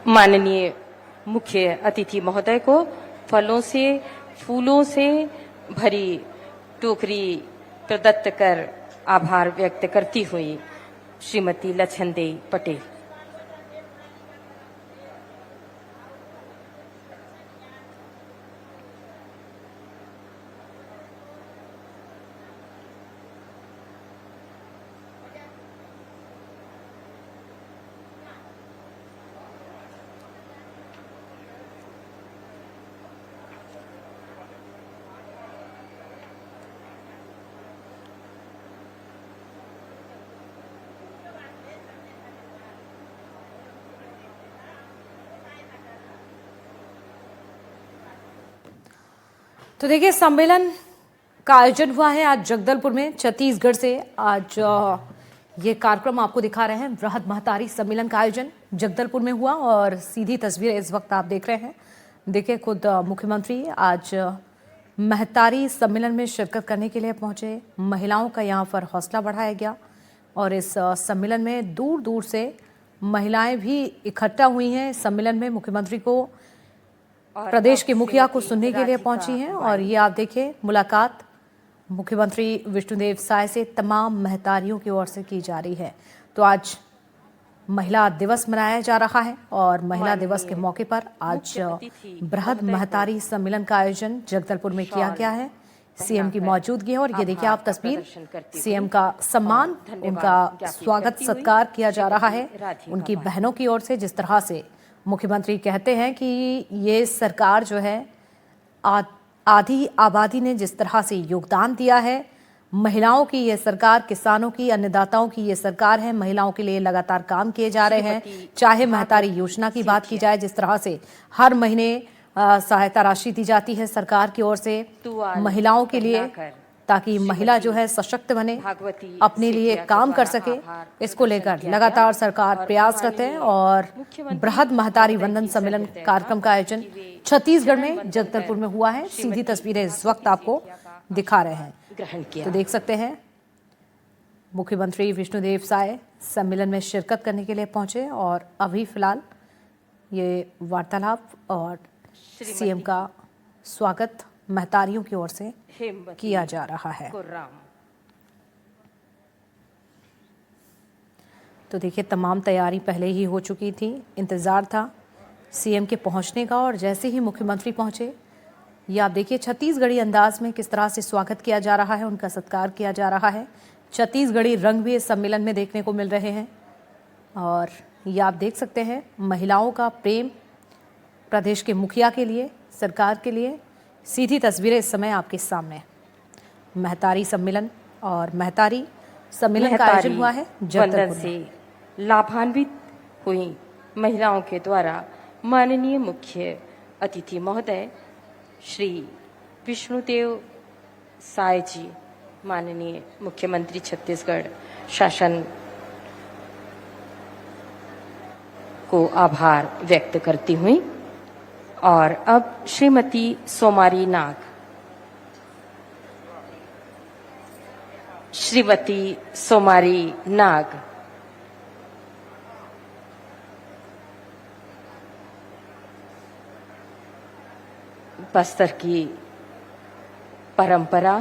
[SPEAKER 9] माननीय मुख्य अतिथि महोदय को फलों से फूलों से भरी टोकरी प्रदत्त कर आभार व्यक्त करती हुई श्रीमती लछनदेई पटेल।
[SPEAKER 1] तो देखिए सम्मेलन का आयोजन हुआ है आज जगदलपुर में, छत्तीसगढ़ से आज ये कार्यक्रम आपको दिखा रहे हैं। वृहद महतारी सम्मेलन का आयोजन जगदलपुर में हुआ और सीधी तस्वीरें इस वक्त आप देख रहे हैं। देखिए खुद मुख्यमंत्री आज महतारी सम्मेलन में शिरकत करने के लिए पहुंचे। महिलाओं का यहाँ पर हौसला बढ़ाया गया और इस सम्मेलन में दूर दूर से महिलाएं भी इकट्ठा हुई हैं। इस सम्मेलन में मुख्यमंत्री को प्रदेश के मुखिया को सुनने के लिए पहुंची हैं। और ये आप देखिए मुलाकात मुख्यमंत्री विष्णुदेव साय से तमाम महतारियों की ओर से की जा रही है। तो आज महिला दिवस मनाया जा रहा है और महिला दिवस के मौके पर आज बृहद महतारी सम्मेलन का आयोजन जगदलपुर में किया गया है। सीएम की मौजूदगी है और ये देखिए आप तस्वीर, सीएम का सम्मान, उनका स्वागत सत्कार किया जा रहा है उनकी बहनों की ओर से। जिस तरह से मुख्यमंत्री कहते हैं कि ये सरकार जो है आधी आबादी ने जिस तरह से योगदान दिया है, महिलाओं की ये सरकार, किसानों की, अन्नदाताओं की ये सरकार है। महिलाओं के लिए लगातार काम किए जा रहे हैं। चाहे महतारी योजना की बात की जाए, जिस तरह से हर महीने सहायता राशि दी जाती है सरकार की ओर से महिलाओं के लिए, ताकि महिला जो है सशक्त बने, अपने लिए काम कर सके, इसको लेकर लगातार सरकार प्रयासरत है। और बृहद महतारी वंदन सम्मेलन कार्यक्रम का आयोजन छत्तीसगढ़ में जगदलपुर में हुआ है। सीधी तस्वीरें इस वक्त आपको दिखा रहे हैं, तो देख सकते हैं मुख्यमंत्री विष्णुदेव साय सम्मेलन में शिरकत करने के लिए पहुंचे और अभी फिलहाल ये वार्तालाप और सीएम का स्वागत महतारियों की ओर से किया जा रहा है। तो देखिए तमाम तैयारी पहले ही हो चुकी थी, इंतजार था सीएम के पहुंचने का और जैसे ही मुख्यमंत्री पहुंचे, ये आप देखिए छत्तीसगढ़ी अंदाज में किस तरह से स्वागत किया जा रहा है, उनका सत्कार किया जा रहा है। छत्तीसगढ़ी रंग भी इस सम्मेलन में देखने को मिल रहे हैं और ये आप देख सकते हैं महिलाओं का प्रेम प्रदेश के मुखिया के लिए, सरकार के लिए। सीधी तस्वीरें इस समय आपके सामने। महतारी सम्मेलन और महतारी सम्मेलन का आयोजन हुआ है
[SPEAKER 9] वंदन से लाभान्वित हुई महिलाओं के द्वारा माननीय मुख्य अतिथि महोदय श्री विष्णुदेव साय जी, माननीय मुख्यमंत्री छत्तीसगढ़ शासन को आभार व्यक्त करती हुई। और अब श्रीमती सोमारी नाग, श्रीमती सोमारी नाग बस्तर की परंपरा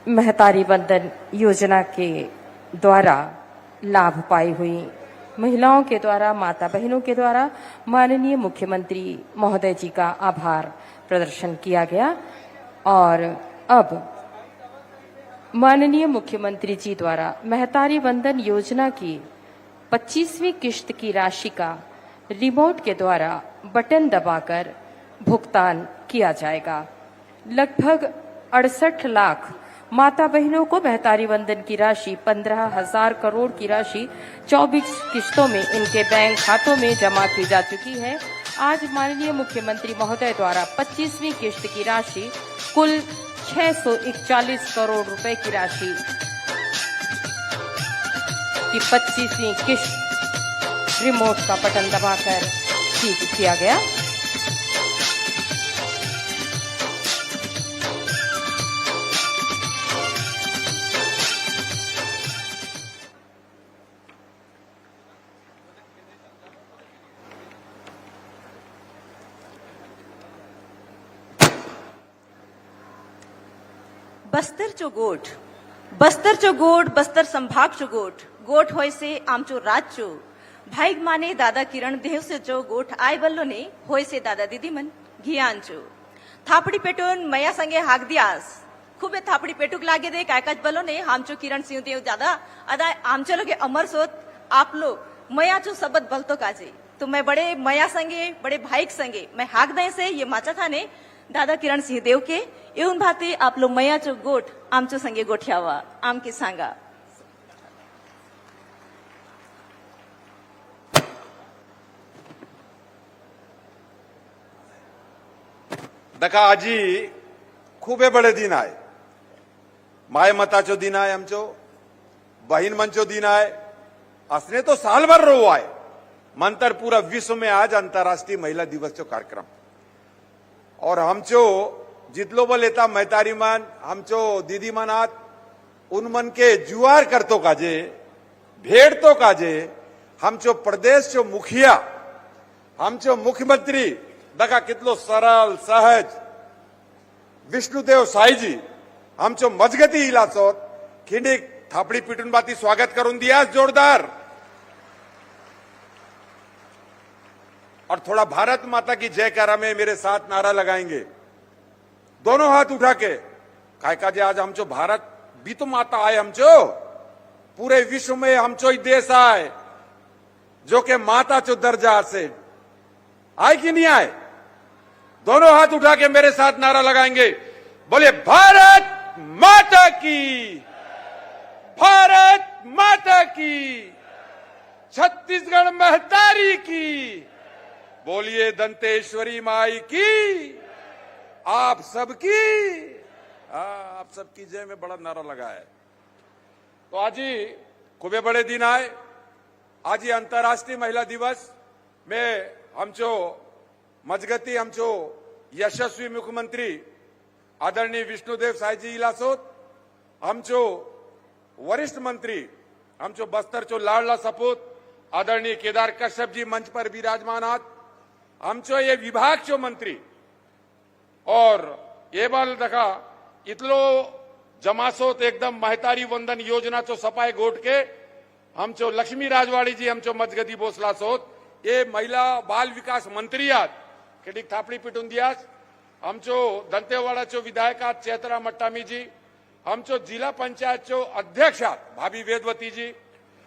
[SPEAKER 9] महतारी वंदन योजना के द्वारा लाभ पाई हुई महिलाओं के द्वारा, माता बहनों के द्वारा माननीय मुख्यमंत्री महोदय जी का आभार प्रदर्शन किया गया। और अब माननीय मुख्यमंत्री जी द्वारा महतारी वंदन योजना की 25वीं किश्त की राशि का रिमोट के द्वारा बटन दबाकर भुगतान किया जाएगा। लगभग 68 लाख माता बहनों को महतारी वंदन की राशि 15,000 करोड़ की राशि 24 किश्तों में इनके बैंक खातों में जमा की जा चुकी है। आज माननीय मुख्यमंत्री महोदय द्वारा 25वीं किश्त की राशि कुल 641 करोड़ रुपए की राशि की 25वीं किश्त रिमोट का बटन दबाकर किया गया।
[SPEAKER 3] बस्तर चो गोठ बस्तर संभाग चो गोठ होय से आमचो राज्य भाईग माने दादा किरण देव से जो गोठ आय बल्लो ने होय से दादा दीदी मन घियान चो थापड़ी पेटून मया संगे हाक दियास खूबे थापड़ी पेटूक लागे दे कायकाच बलो ने आमचो किरण सिंह देव दादा अदा आमचे लोगे अमर सोत आप लो मया चो सबद बलतो काजे तो मैं बड़े मया संगे बड़े भाईक संगे मैं हाक दे से ये माचा था ने दादा किरण सिंह देव के येऊन भाते आप लो मया चो गोठ आमचो संगे गोठ्यावा आम के सांगा।
[SPEAKER 10] दका आजी खूबे बड़े दिन आए, माय मताचो दिन आए, आमचो बहीन मंचो दिन आए, असने तो साल भर रो आए मंतर पूरा विश्व में आज अंतर्राष्ट्रीय महिला दिवस चो कार्यक्रम और हमचो जितलो बल लेता महतारी मन हमचो दीदी मनात उन मन के जुआर करतो काजे भेड़ तो काजे हमचो प्रदेश चो मुखिया हमचो मुख्यमंत्री दका कितलो सरल सहज विष्णुदेव साई जी हमचो मजगती इलाचोत खिंडीक थापड़ी पिटून बाती स्वागत करून दियास जोरदार और थोड़ा भारत माता की जयकारा में मेरे साथ नारा लगाएंगे दोनों हाथ उठा के काय काजे आज हमचो भारत भी तो माता आए हमचो पूरे विश्व में हमचो ही देश आए जो के माता चो दर्जा से आए कि नहीं आए। दोनों हाथ उठा के मेरे साथ नारा लगाएंगे, बोले भारत माता की, भारत माता की, छत्तीसगढ़ महतारी की, बोलिए दंतेश्वरी माई की, आप सबकी, आप सबकी जय में बड़ा नारा लगा है। तो आज ही खूबे बड़े दिन आए, आज ही अंतर्राष्ट्रीय महिला दिवस में हमचो मजगती हमचो यशस्वी मुख्यमंत्री आदरणीय विष्णुदेव साई जी इलासोत हमचो वरिष्ठ मंत्री हमचो बस्तर चो लाडला सपूत आदरणीय केदार कश्यप जी मंच पर विराजमान आत हमचो ये विभाग चो मंत्री और ये बाल दखा इतलो जमासोत एकदम महतारी वंदन योजना चो सपाय गोट के हमचो लक्ष्मी राजवाड़ी जी हमचो मजगती बोसला सोत ये महिला बाल विकास मंत्री आत केडिक थापड़ी पिटून दियास हमचो दंतेवाड़ा चो विधायक आत चैतरा मट्टामी जी हमचो जिला पंचायत चो अध्यक्ष आत भाभी वेदवती जी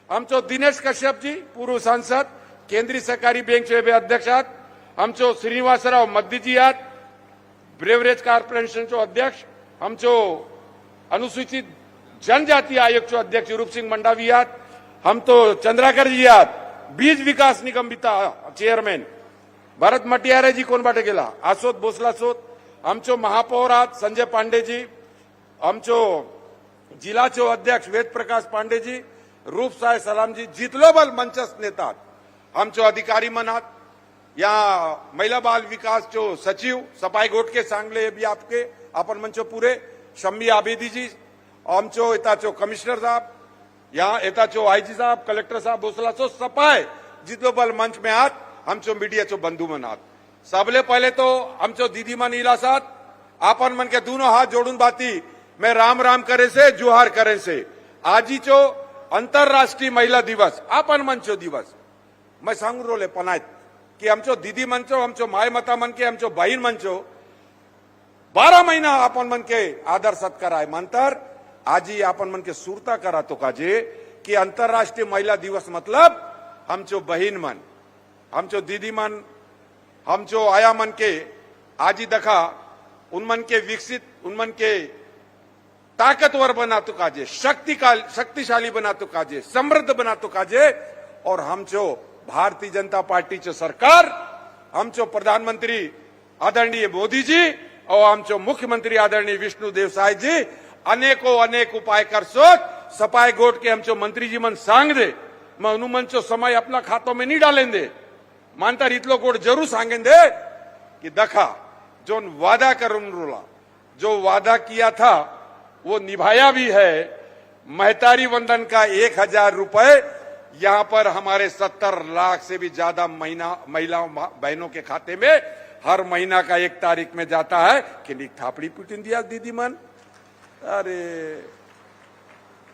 [SPEAKER 10] हमचो दिनेश कश्यप जी पूर्व सांसद केंद्रीय सहकारी बैंक चो अध्यक्ष आत हमचो श्रीनिवासराव मद्दी जी आत ब्रेवरेज कारपोरेशन चो अध्यक्ष हमचो अनुसूचित जनजाति आयोग चो अध्यक्ष रूप सिंह मंडावी आत हम तो चंद्राकर जी आत बीज विकास निगम बिता चेयरमैन भरत मटियारे जी कोण बाटे गेला आसोत भोसला सोत हमचो महापौर आत संजय पांडे जी हमचो जिला चो अध्यक्ष वेद प्रकाश पांडे जी रूप साय सलाम जी जितलो बल मंचस नेता हमचो अधिकारी मनात यहाँ महिला बाल विकास चो सचिव सपाई गोट के सांगले भी आपके अपन मंचो पूरे शम्मी आबेदी जी हमचो इता चो कमिश्नर साहब यहाँ एता चो आईजी साहब कलेक्टर साहब भोसला चो सपाय जितलो बल मंच में आत हमचो मीडिया चो बंधु मनात सबले पहले तो हमचो दीदी मन इलासात आपन मन के दोनों हाथ जोड़ून बाती मैं राम राम करे से जुहार करे से आजीचो आंतरराष्ट्रीय महिला दिवस आपण मनचो दिवस मैं सांगू रोले पनायत की आमचो दीदी मनचो आमचो माय मता मन के आमचो बहीण मनचो 12 महीना आपण मन के आदर सत्कार आहे मंतर आजी आपण मन के सुरता करा तो काजे कि अंतरराष्ट्रीय महिला दिवस मतलब हमचो बहीण मन हमचो दीदी मन हमचो आया मन के आजी दखा उनमन के विकसित उनमन के ताकतवर बना तो काजे शक्तिशाली बना तो काजे समृद्ध बना तो काजे और हमचो भारतीय जनता पार्टी चो सरकार हमचो प्रधानमंत्री आदरणीय मोदी जी और हमचो मुख्यमंत्री आदरणीय विष्णुदेव साय जी अनेकों अनेक उपाय कर सोच सपाय गोट के हमचो मंत्री जी मन सांग दे मैं अनुमंचो समय अपना खातों में नहीं डालेंगे मानता इतलो गोट जरूर सांगेंगे कि दखा जो वादा करूं रोला जो वादा किया था वो निभाया भी है। महतारी वंदन का 1000 रुपए यहाँ पर हमारे 70 लाख से भी ज्यादा महिलाओं बहनों के खाते में हर महीना का 1 तारीख में जाता है कि थापड़ी पीटिन दिया दीदी मन। अरे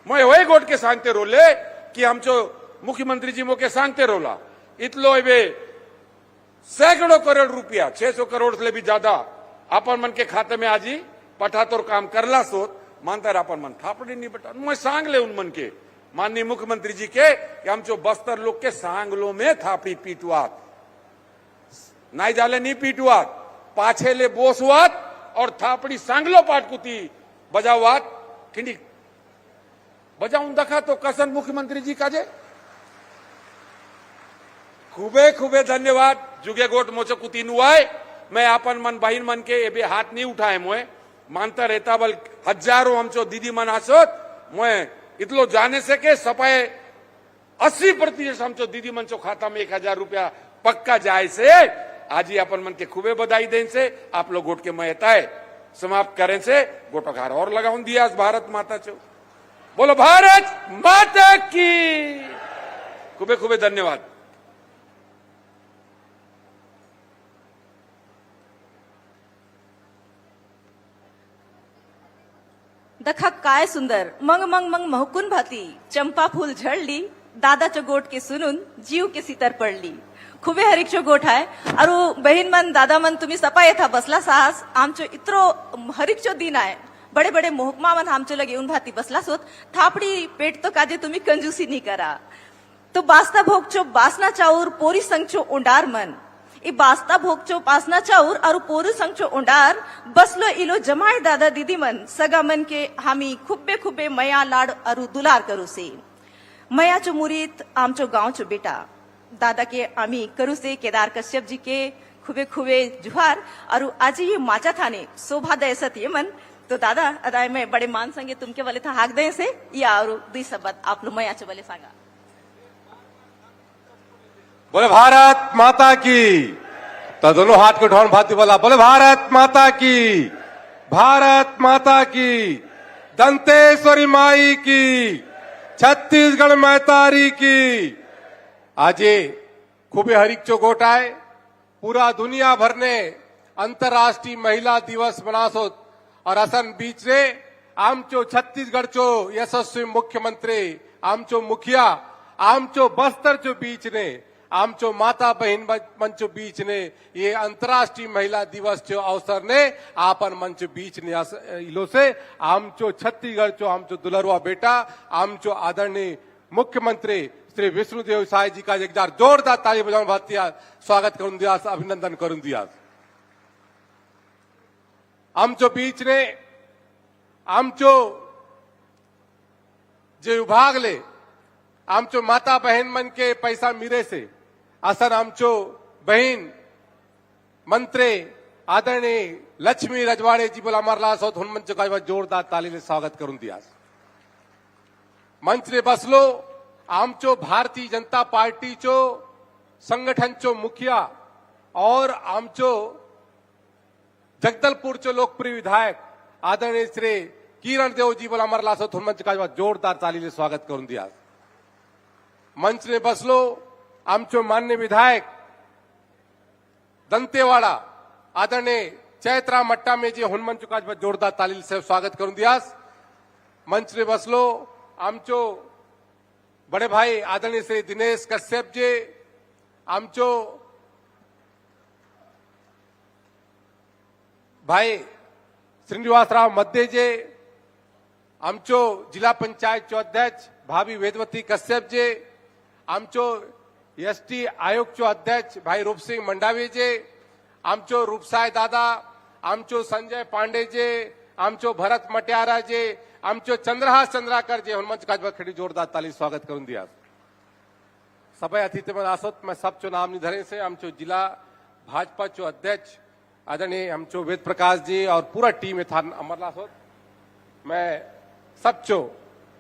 [SPEAKER 10] मैं वही गोट के सांगते रोले कि हम जो मुख्यमंत्री जी मोके सांगते रोला इतलो वे सैकड़ों करोड़ रुपया 600 करोड़ से भी ज्यादा अपन मन के खाते में आजी पठातोर काम करला सोत मानता अपन मन थापड़ी नहीं बटा मैं सांग ले उन मन के माननीय मुख्यमंत्री जी के कि हम जो बस्तर लोग के सांगलो में थापड़ी पीटवात नाई जाले नहीं पीटवात पाछे ले बोसवात और थापड़ी सांगलो पाटकुती बजावात खिंडी बजाऊं दखा तो कसन मुख्यमंत्री जी का जे खूबे खूबे धन्यवाद जुगे गोट मोचो कुती नुआए मैं अपन मन बहिन मन के एबे हाथ नहीं उठाए मोए मानता रहता बल हजारों हमचो दीदी मन आसोत मोए इतलो जाने से के सपाए 80% हमचो दीदी मन चो खाता में 1000 रुपया पक्का जाए से आज ही अपन मन के खूबे बधाई दें से आप लोग गोट के महताए समाप्त करें से गोटोकार और लगाऊं दिया भारत माता चो बोलो भारत माता की खूबे खूबे धन्यवाद।
[SPEAKER 3] दखा काय सुंदर मंग मंग मंग महकुन भाती चंपा फूल झड़ली दादाचो गोट के सुनुन जीव के सितर पडली खूबे हरिकचो गोठ आहे अरु बहीण मन दादा मन तुम्ही सपा येथा बसला साहस आमचो इतरो हरिकचो दिन आहे बड़े बड़े मोहकमा मन आमचो लगे उन भाती बसला सोत थापड़ी पेट तो काजे तुम्ही कंजूसी नहीं करा तो बास्ता भोगचो बासना चाऊर पोरी संगचो ओंडार मन ई बास्ता भोगचो पासना चाऊर और पोरू संगचो ओंडार बसलो इलो जमाय दादा दीदी मन सगा मन के हामी खुब्बे खुब्बे मया लाड अरु दुलार करू से मयाचो मुरीत आमचो गांवचो बेटा दादा के आमी करू से केदार कश्यप जी के खुबे खुबे जुहार और आज ये माचा थाने शोभा दय सत्य मन तो दादा अदाय में बड़े मान संगे तुमके वाले था हाक दे से या और दी शब्द आप लोग मयाचो वाले सांगा
[SPEAKER 11] बोले भारत माता की तो दोनों हाथ को ढोन भाती बोला बोले भारत माता की भारत माता की दंतेश्वरी माई की छत्तीसगढ़ महतारी की आजे खूबे हरिकचो गोटाए पूरा दुनिया भर ने अंतर्राष्ट्रीय महिला दिवस मनासोत और असन बीच रे आमचो छत्तीसगढ़ चो यशस्वी मुख्यमंत्री आमचो मुखिया आमचो बस्तर चो बीच ने आमचो माता बहन मंचो बीच ने ये अंतर्राष्ट्रीय महिला दिवस चो अवसर ने आपन मंच बीच ने इलो से आमचो छत्तीसगढ़ चो आमचो दुलरवा बेटा आमचो आदरणीय मुख्यमंत्री श्री विष्णुदेव साय जी का एक जोरदार ताली बजाऊन भारतीय स्वागत करून दिया अभिनंदन करून दिया आमचो बीच ने आमचो जे विभाग ले आमचो माता बहन मन के पैसा मिरे से असन आमचो बहन मंत्री आदरणीय लक्ष्मी रजवाड़े जी बोला मरला सो धुन मंच का जोरदार ताली ले स्वागत करून दिया मंच रे बसलो आमचो भारतीय जनता पार्टी चो संगठन चो मुखिया और आमचो जगदलपुर चो लोकप्रिय विधायक आदरणीय श्री किरण देव जी बोला मरला सो धुन मंच का जोरदार ताली ले स्वागत करून दिया मंच ने बसलो आमचो मान्य विधायक दंतेवाड़ा आदरणीय चैत्रा मट्टा में जे हनुमान चुका जोरदार तालील से स्वागत करून दियास. मंच रे बसलो आमचो बड़े भाई आदरणीय श्री दिनेश कश्यप जे, आमचो भाई श्रीनिवासराव मध्य जे, आमचो जिला पंचायत चो अध्यक्ष भाभी वेदवती कश्यप जे, आमचो एसटी आयोग चो अध्यक्ष भाई रूप सिंह मंडावी जे, आमचो रूपसाय दादा, आमचो संजय पांडे जे, आमचो भरत मट्यारा जे, आमचो चंद्रहास चंद्राकर जे हनुमंत काजबा जोरदार ताली स्वागत करून दिया. सभा अतिथि में आसोत मैं सबचो नाम निधरे से आमचो जिला भाजपा चो अध्यक्ष आदरणीय आमचो वेद प्रकाश जी और पूरा टीम था अमरला सोत. मैं सबचो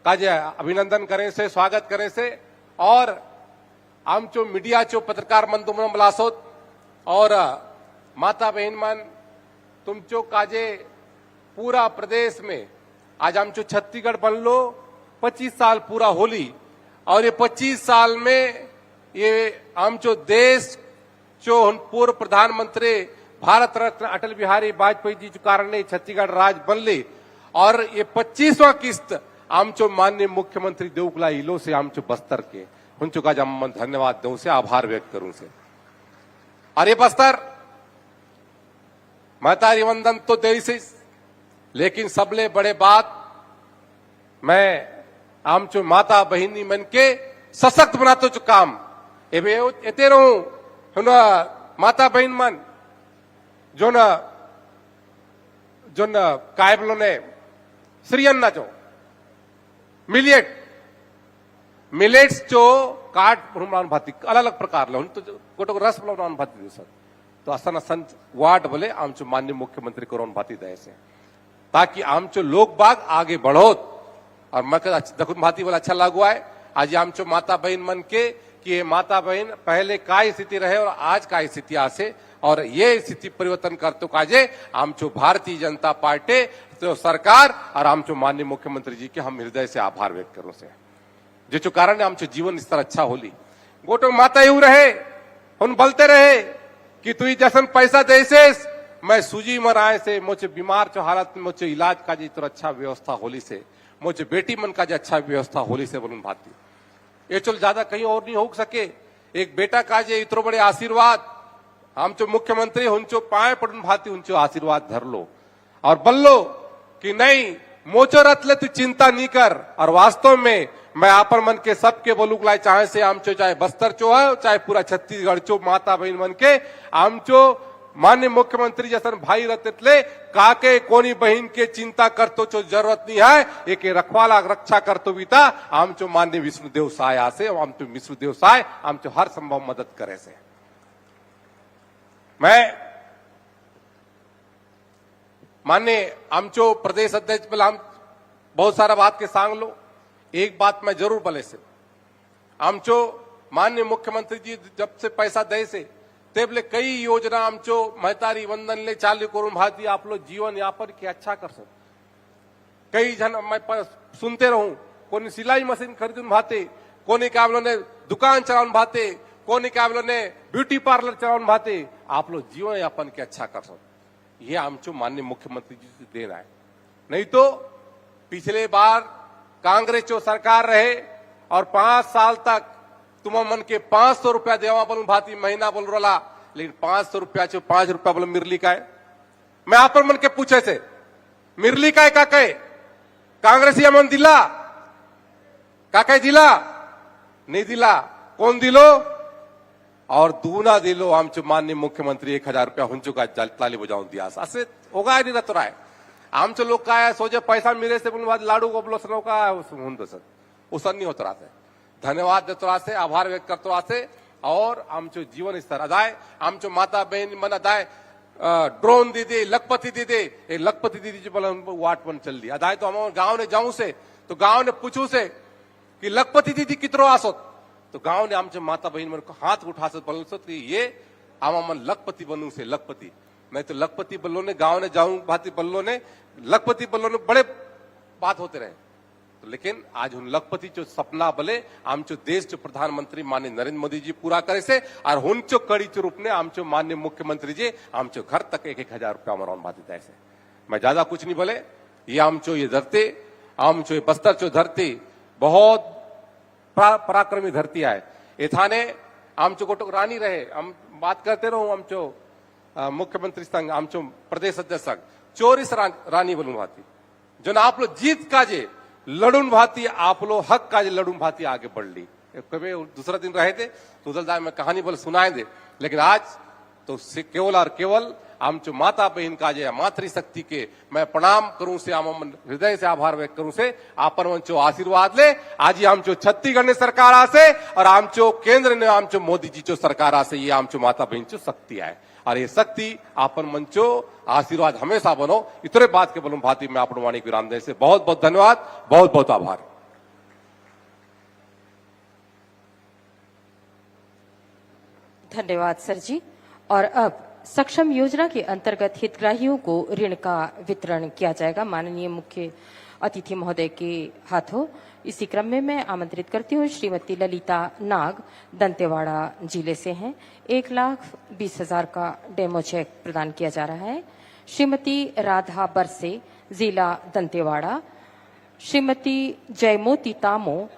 [SPEAKER 11] काजे अभिनंदन करें से स्वागत करें से और आमचो मीडिया चो पत्रकार बंधु मन मलासोत और माता बहन मन तुमचो काजे पूरा प्रदेश में आज आमचो छत्तीसगढ़ बन लो 25 साल पूरा होली और ये 25 साल में ये आमचो देश जो पूर्व प्रधानमंत्री भारत रत्न अटल बिहारी वाजपेयी जी के कारण छत्तीसगढ़ राज्य बनले और ये 25वां किस्त आमचो माननीय मुख्यमंत्री देवकुला इलो से आमचो बस्तर के उनचो का जम धन्यवाद दूं से आभार व्यक्त करूं से. और ये बस्तर महतारी वंदन तो देरी से लेकिन सबले बड़े बात मैं आमचो माता बहिनी मन के सशक्त बनातो जो काम एते रहूं माता बहन मन जो न काय बोलो ने श्रीअन्ना जो मिलेट्स जो काट म्हणून भाती अलग अलग प्रकार लो तो गोटो रस म्हणून भाती दिवसात तो असन असन वाट बोले आमचो माननीय मुख्यमंत्री करून भाती दे से ताकि आमचो लोग बाग आगे बढ़ोत. और मैं दखुन भाती बोला अच्छा लागू है आज आमचो माता बहन मन के कि ये माता बहन पहले काय स्थिति रहे और आज काय स्थिति आसे और ये स्थिति परिवर्तन करतो काजे आमचो भारतीय जनता पार्टी तो सरकार और आमचो माननीय मुख्यमंत्री जी के हम हृदय से आभार व्यक्त करो से जो कारण आमचो जीवन स्तर अच्छा होली. गोटो माता यू रहे उन बोलते रहे कि तू जैसन पैसा देसेस मैं सूजी मर आए से मुझे बीमार चो हालत में मुझे इलाज का जी तो अच्छा व्यवस्था होली से मुझे बेटी मन का जी अच्छा व्यवस्था होली से बोलूं भाती ये चल ज्यादा कहीं और नहीं हो सके. एक बेटा का जे इतरो बड़े आशीर्वाद हमचो मुख्यमंत्री उनचो पाए पड़न भाती उनचो आशीर्वाद धर लो और बल्लो कि नहीं मोचो रत ले तू चिंता नहीं कर. और वास्तव में मैं आपन मन के सबके बोलू लाए चाहे से आमचो चाहे बस्तर चो है चाहे पूरा छत्तीसगढ़ चो माता बहन मन के आमचो माननीय मुख्यमंत्री जैसन भाई रहते काके कोनी बहन के चिंता करतो चो जरूरत नहीं है एक रखवाला रक्षा करतो बीता आमचो माननीय विष्णुदेव साय आसे आमचो विष्णुदेव साय आमचो हर संभव मदद करे से. मैं माननीय आमचो प्रदेश अध्यक्ष बोला हम बहुत सारा बात के सांग लो. एक बात मैं जरूर बोले से आमचो माननीय मुख्यमंत्री जी जब से पैसा दे से तेबले कई योजना आमचो महतारी वंदन ले चालू करून भाती आप लोग जीवन यापन के अच्छा कर सक. कई जन मैं सुनते रहूं कोनी सिलाई मशीन खरीदून भाते कोनी क्या ने दुकान चलाउन भाते कोनी क्या ने ब्यूटी पार्लर चलाउन भाते आप लोग जीवन यापन के अच्छा कर सक. ये आमचो माननीय मुख्यमंत्री जी से देना है. नहीं तो पिछले बार कांग्रेस जो सरकार रहे और 5 साल तक तुम मन के 500 रुपया देवा बोलूं भाती महीना बोल रहा लेकिन 500 रुपया चो 5 रुपया बोलो मिरली का है. मैं आप मन के पूछे से मिरली का है का कहे कांग्रेसी मन दिला का कहे दिला नहीं दिला कौन दिलो और दूना दिलो आमचो माननीय मुख्यमंत्री 1000 रुपया हुंचो का ताली बजाऊं दिया असे होगा नहीं रहता है. आमचो लोग का है सोचे पैसा मिले से बोलूं लाडू को बोलो सनो का सर उसन नहीं होता है. धन्यवाद देतो से आभार व्यक्त करतो से और आमचो जीवन स्तर अदाय आमचो माता बहन मन अदाय ड्रोन दीदी लखपति दीदी ये लखपति दीदी जो बोला वाट बन चल दी अदाय तो हम गांव ने जाऊं से तो गांव ने पूछू से कि लखपति दीदी कितरो आसोत तो गांव ने आमचे माता बहन मन को हाथ उठा से बोल सो कि ये आम मन लखपति बनू से लखपति नहीं तो लखपति बल्लो ने गांव ने जाऊं भाती बल्लो ने लखपति बल्लो ने बड़े बात होते रहे तो लेकिन आज उन लखपति जो सपना भले आमचो देश जो प्रधानमंत्री माननीय नरेंद्र मोदी जी पूरा करे से और हुंचो कड़ीचो रूप ने आमचो माननीय मुख्यमंत्री जी आमचो घर तक 1,000 रुपया मरौन भाती से मैं ज्यादा कुछ नहीं बोले। ये आमचो ये धरती आमचो ये बस्तर चो धरती बहुत पराक्रमी धरती है। एथाने आमचो गोटोक रानी रहे हम बात करते रहो आमचो मुख्यमंत्री संघ आमचो प्रदेश अध्यक्ष संघ 24 रानी बोलून भाती जो आप लोग जीत काजे लड़ून भाती आप लोग हक काजे लड़ून भाती आगे बढ़ ली। कभी दूसरा दिन रहे थे तो उधर मैं कहानी बोल सुनाए दे लेकिन आज तो केवल और केवल आमचो माता बहन का जे मातृशक्ति के मैं प्रणाम करूं से आम हृदय से आभार व्यक्त करूं से आपन वंचो आशीर्वाद ले आज आमचो छत्तीसगढ़ ने सरकार आसे और आमचो केंद्र ने आमचो मोदी जी चो सरकार आसे ये आमचो माता बहन चो शक्ति है और ये शक्ति आपन मंचो आशीर्वाद हमेशा बनो इतने बात के बोलूं भाती मैं आपन वाणी विराम दे से बहुत बहुत धन्यवाद बहुत बहुत आभार।
[SPEAKER 9] धन्यवाद सर जी। और अब सक्षम योजना के अंतर्गत हितग्राहियों को ऋण का वितरण किया जाएगा माननीय मुख्य अतिथि महोदय के हाथों। इसी क्रम में मैं आमंत्रित करती हूँ श्रीमती ललिता नाग दंतेवाड़ा जिले से हैं। 1,20,000 का डेमो चेक प्रदान किया जा रहा है। श्रीमती राधा बरसे जिला दंतेवाड़ा, श्रीमती जयमोती तामो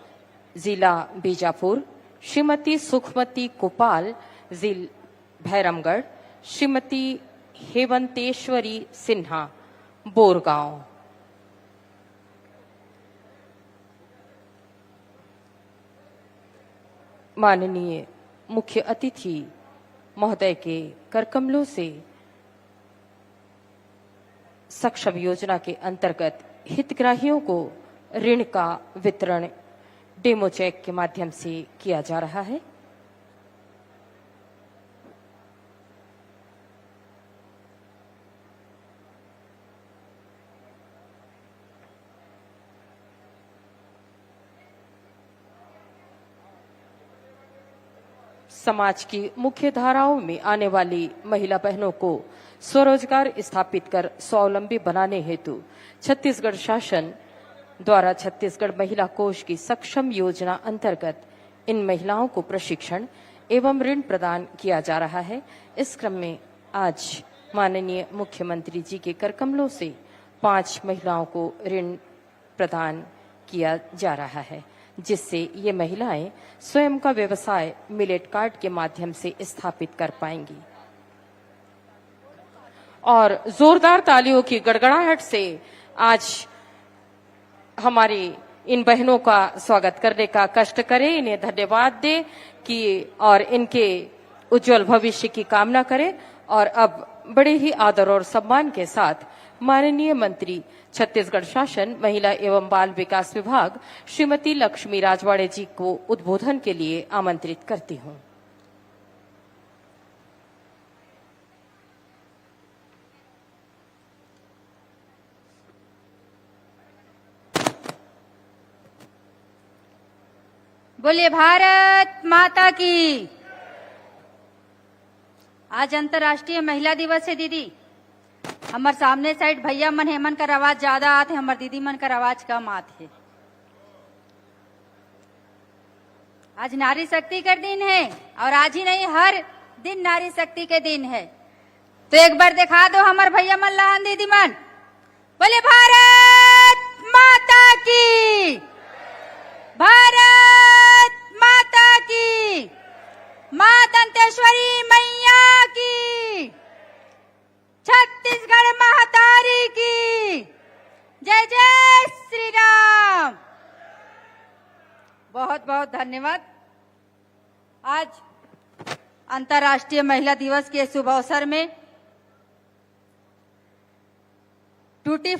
[SPEAKER 9] जिला बीजापुर, श्रीमती सुखमती गोपाल जिला भैरमगढ़, श्रीमती हेमंतेश्वरी सिन्हा बोरगांव। माननीय मुख्य अतिथि महोदय के करकमलों से सक्षम योजना के अंतर्गत हितग्राहियों को ऋण का वितरण डेमो चेक के माध्यम से किया जा रहा है। समाज की मुख्य धाराओं में आने वाली महिला बहनों को स्वरोजगार स्थापित कर स्वावलंबी बनाने हेतु छत्तीसगढ़ शासन द्वारा छत्तीसगढ़ महिला कोष की सक्षम योजना अंतर्गत इन महिलाओं को प्रशिक्षण एवं ऋण प्रदान किया जा रहा है। इस क्रम में आज माननीय मुख्यमंत्री जी के करकमलों से 5 महिलाओं को ऋण प्रदान किया जा रहा है, जिससे ये महिलाएं स्वयं का व्यवसाय मिलेट कार्ट के माध्यम से स्थापित कर पाएंगी। और जोरदार तालियों की गड़गड़ाहट से आज हमारी इन बहनों का स्वागत करने का कष्ट करें, इन्हें धन्यवाद दें कि और इनके उज्जवल भविष्य की कामना करें। और अब बड़े ही आदर और सम्मान के साथ माननीय मंत्री छत्तीसगढ़ शासन महिला एवं बाल विकास विभाग श्रीमती लक्ष्मी राजवाड़े जी को उद्बोधन के लिए आमंत्रित करती हूं।
[SPEAKER 5] बोलिए भारत माता की। आज अंतर्राष्ट्रीय महिला दिवस है दीदी। हमार सामने साइड भैया मन हेमन का आवाज ज्यादा आते, हमार दीदी मन का आवाज कम आते। आज नारी शक्ति का दिन है और आज ही नहीं हर दिन नारी शक्ति के दिन है। तो एक बार दिखा दो हमार भैया मन लहान दीदी मन। बोले भारत माता की, भारत माता की, मां दंतेश्वरी मैया की, छत्तीसगढ़ महातारी की जय जय श्री राम। बहुत बहुत धन्यवाद। आज अंतर्राष्ट्रीय महिला दिवस के शुभ अवसर में टूटी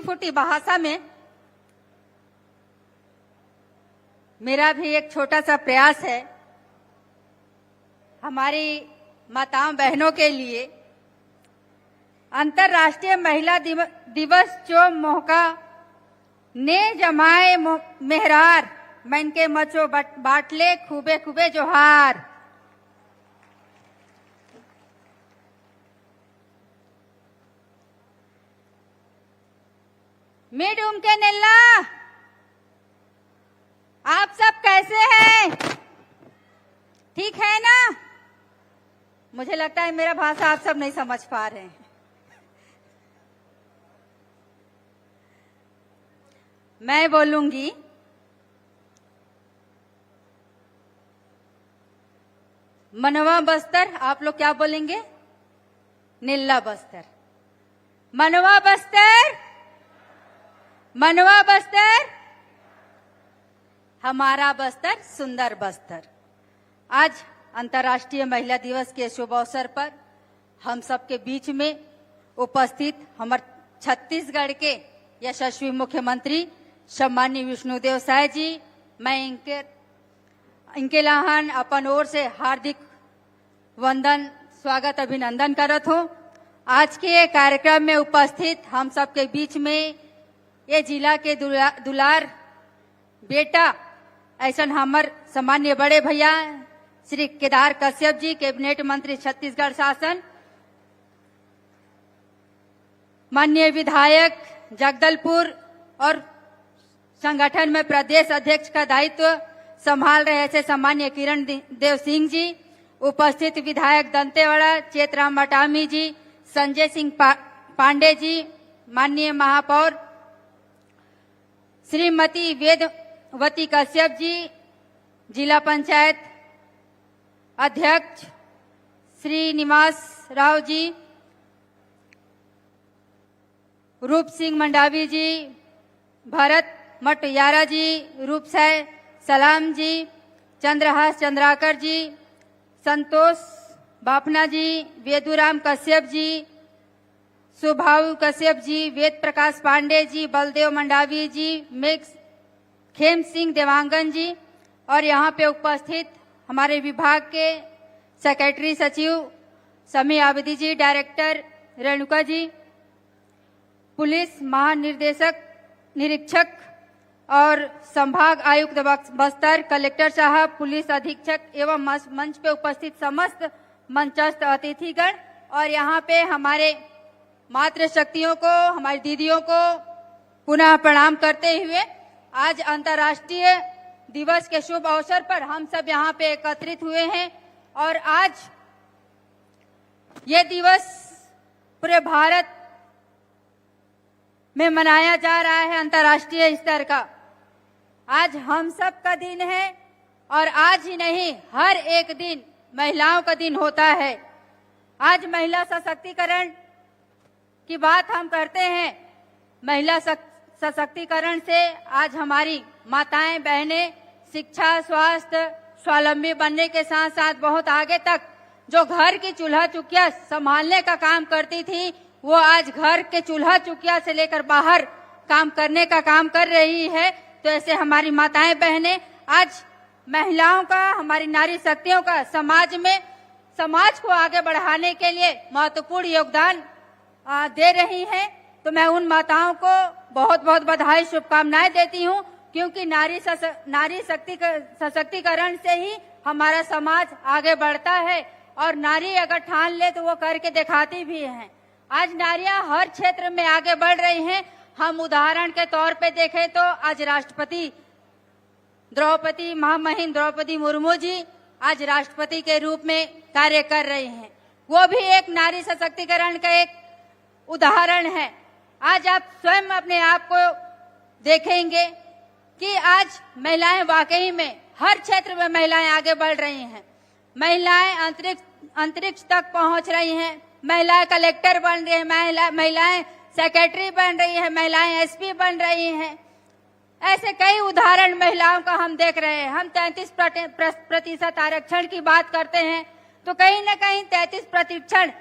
[SPEAKER 5] फूटी भाषा में मेरा भी एक छोटा सा प्रयास है हमारी माताओं बहनों के लिए। अंतर्राष्ट्रीय महिला दिवस जो मौका ने जमाए मेहरार मन के मचो बाटले खूबे खूबे जोहार। मैं डूम के नेला आप सब कैसे हैं? ठीक है ना? मुझे लगता है मेरा भाषा आप सब नहीं समझ पा रहे हैं। मैं बोलूंगी मनवा बस्तर, आप लोग क्या बोलेंगे? नीला बस्तर। मनवा बस्तर, मनवा बस्तर, हमारा बस्तर, सुंदर बस्तर। आज अंतर्राष्ट्रीय महिला दिवस के शुभ अवसर पर हम सबके बीच में उपस्थित हमारे छत्तीसगढ़ के यशस्वी मुख्यमंत्री सम्माननीय विष्णुदेव साय जी, मैं इनके लाहन अपन ओर से हार्दिक वंदन, स्वागत, अभिनंदन करत हूँ। आज के कार्यक्रम में उपस्थित हम सबके बीच में ये जिला के दुलार बेटा ऐसा हमार सामान्य बड़े भैया श्री केदार कश्यप जी, कैबिनेट मंत्री छत्तीसगढ़ शासन, माननीय विधायक जगदलपुर और संगठन में प्रदेश अध्यक्ष का दायित्व संभाल रहे थे सामान्य किरण देव सिंह जी, उपस्थित विधायक दंतेवाड़ा चेतराम मटामी जी, संजय सिंह पांडे जी, माननीय महापौर श्रीमती वेदवती कश्यप जी, जिला पंचायत अध्यक्ष श्रीनिवास राव जी, रूप सिंह मंडावी जी, भरत मटयारा जी, रूपसाय सलाम जी, चंद्रहास चंद्राकर जी, संतोष बापना जी, वेदुराम कश्यप जी, सुभाऊ कश्यप जी, वेद प्रकाश पांडे जी, बलदेव मंडावी जी, मेघ खेम सिंह देवांगन जी और यहाँ पे उपस्थित हमारे विभाग के सेक्रेटरी सचिव समी आबिदी जी, डायरेक्टर रेणुका जी, पुलिस महानिर्देशक निरीक्षक और संभाग आयुक्त बस्तर, कलेक्टर साहब, पुलिस अधीक्षक एवं मंच पे उपस्थित समस्त मंचस्थ अतिथिगण और यहाँ पे हमारे मातृशक्तियों को, हमारी दीदियों को पुनः प्रणाम करते हुए आज अंतर्राष्ट्रीय दिवस के शुभ अवसर पर हम सब यहाँ पे एकत्रित हुए हैं और आज ये दिवस पूरे भारत में मनाया जा रहा है अंतर्राष्ट्रीय स्तर का। आज हम सब का दिन है और आज ही नहीं, हर एक दिन महिलाओं का दिन होता है। आज महिला सशक्तिकरण की बात हम करते हैं। महिला सशक्तिकरण से आज हमारी माताएं बहनें शिक्षा, स्वास्थ्य, स्वावलंबी बनने के साथ साथ बहुत आगे तक जो घर की चूल्हा चुकिया संभालने का काम करती थी, वो आज घर के चूल्हा चुकिया से लेकर बाहर काम करने का काम कर रही है। तो ऐसे हमारी माताएं बहनें आज महिलाओं का, हमारी नारी शक्तियों का समाज को आगे बढ़ाने के लिए महत्वपूर्ण योगदान दे रही हैं। तो मैं उन माताओं को बहुत बहुत बधाई, शुभकामनाएं देती हूं, क्योंकि नारी सशक्तिकरण से ही हमारा समाज आगे बढ़ता है और नारी अगर ठान ले तो वो करके दिखाती भी हैं। आज नारियां हर क्षेत्र में आगे बढ़ रही हैं। हम उदाहरण के तौर पे देखें तो आज राष्ट्रपति महामहिम द्रौपदी मुर्मू जी आज राष्ट्रपति के रूप में कार्य कर रही हैं। वो भी एक नारी सशक्तिकरण का एक उदाहरण है। आज आप स्वयं अपने आप को देखेंगे कि आज महिलाएं वाकई में हर क्षेत्र में महिलाएं आगे बढ़ रही हैं। महिलाएं अंतरिक्ष तक पहुंच रही हैं। महिलाएं कलेक्टर बन रही हैं, महिलाएं सेक्रेटरी बन रही हैं, महिलाएं एसपी बन रही हैं। ऐसे कई उदाहरण महिलाओं का हम देख रहे हैं। हम 33% आरक्षण की बात करते हैं तो कहीं न कहीं 33%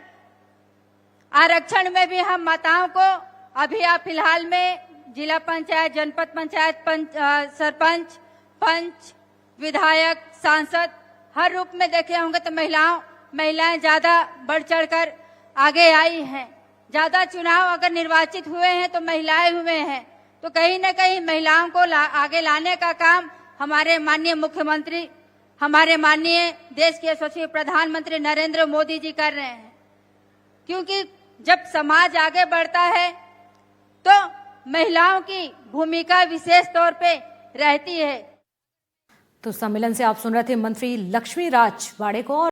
[SPEAKER 5] आरक्षण में भी हम माताओं को अभी आप फिलहाल में जिला पंचायत, जनपद पंचायत, सरपंच, पंच, विधायक, सांसद हर रूप में देखे होंगे तो महिलाएं ज्यादा बढ़ चढ़कर आगे आई हैं। ज्यादा चुनाव अगर निर्वाचित हुए हैं तो महिलाएं हुए हैं। तो कहीं न कहीं महिलाओं को आगे लाने का काम हमारे माननीय मुख्यमंत्री, हमारे माननीय देश के यशस्वी प्रधानमंत्री नरेंद्र मोदी जी कर रहे हैं। क्योंकि जब समाज आगे बढ़ता है तो महिलाओं की भूमिका विशेष तौर पे रहती है।
[SPEAKER 1] तो सम्मेलन से आप सुन रहे थे मंत्री लक्ष्मी राज वाड़े को।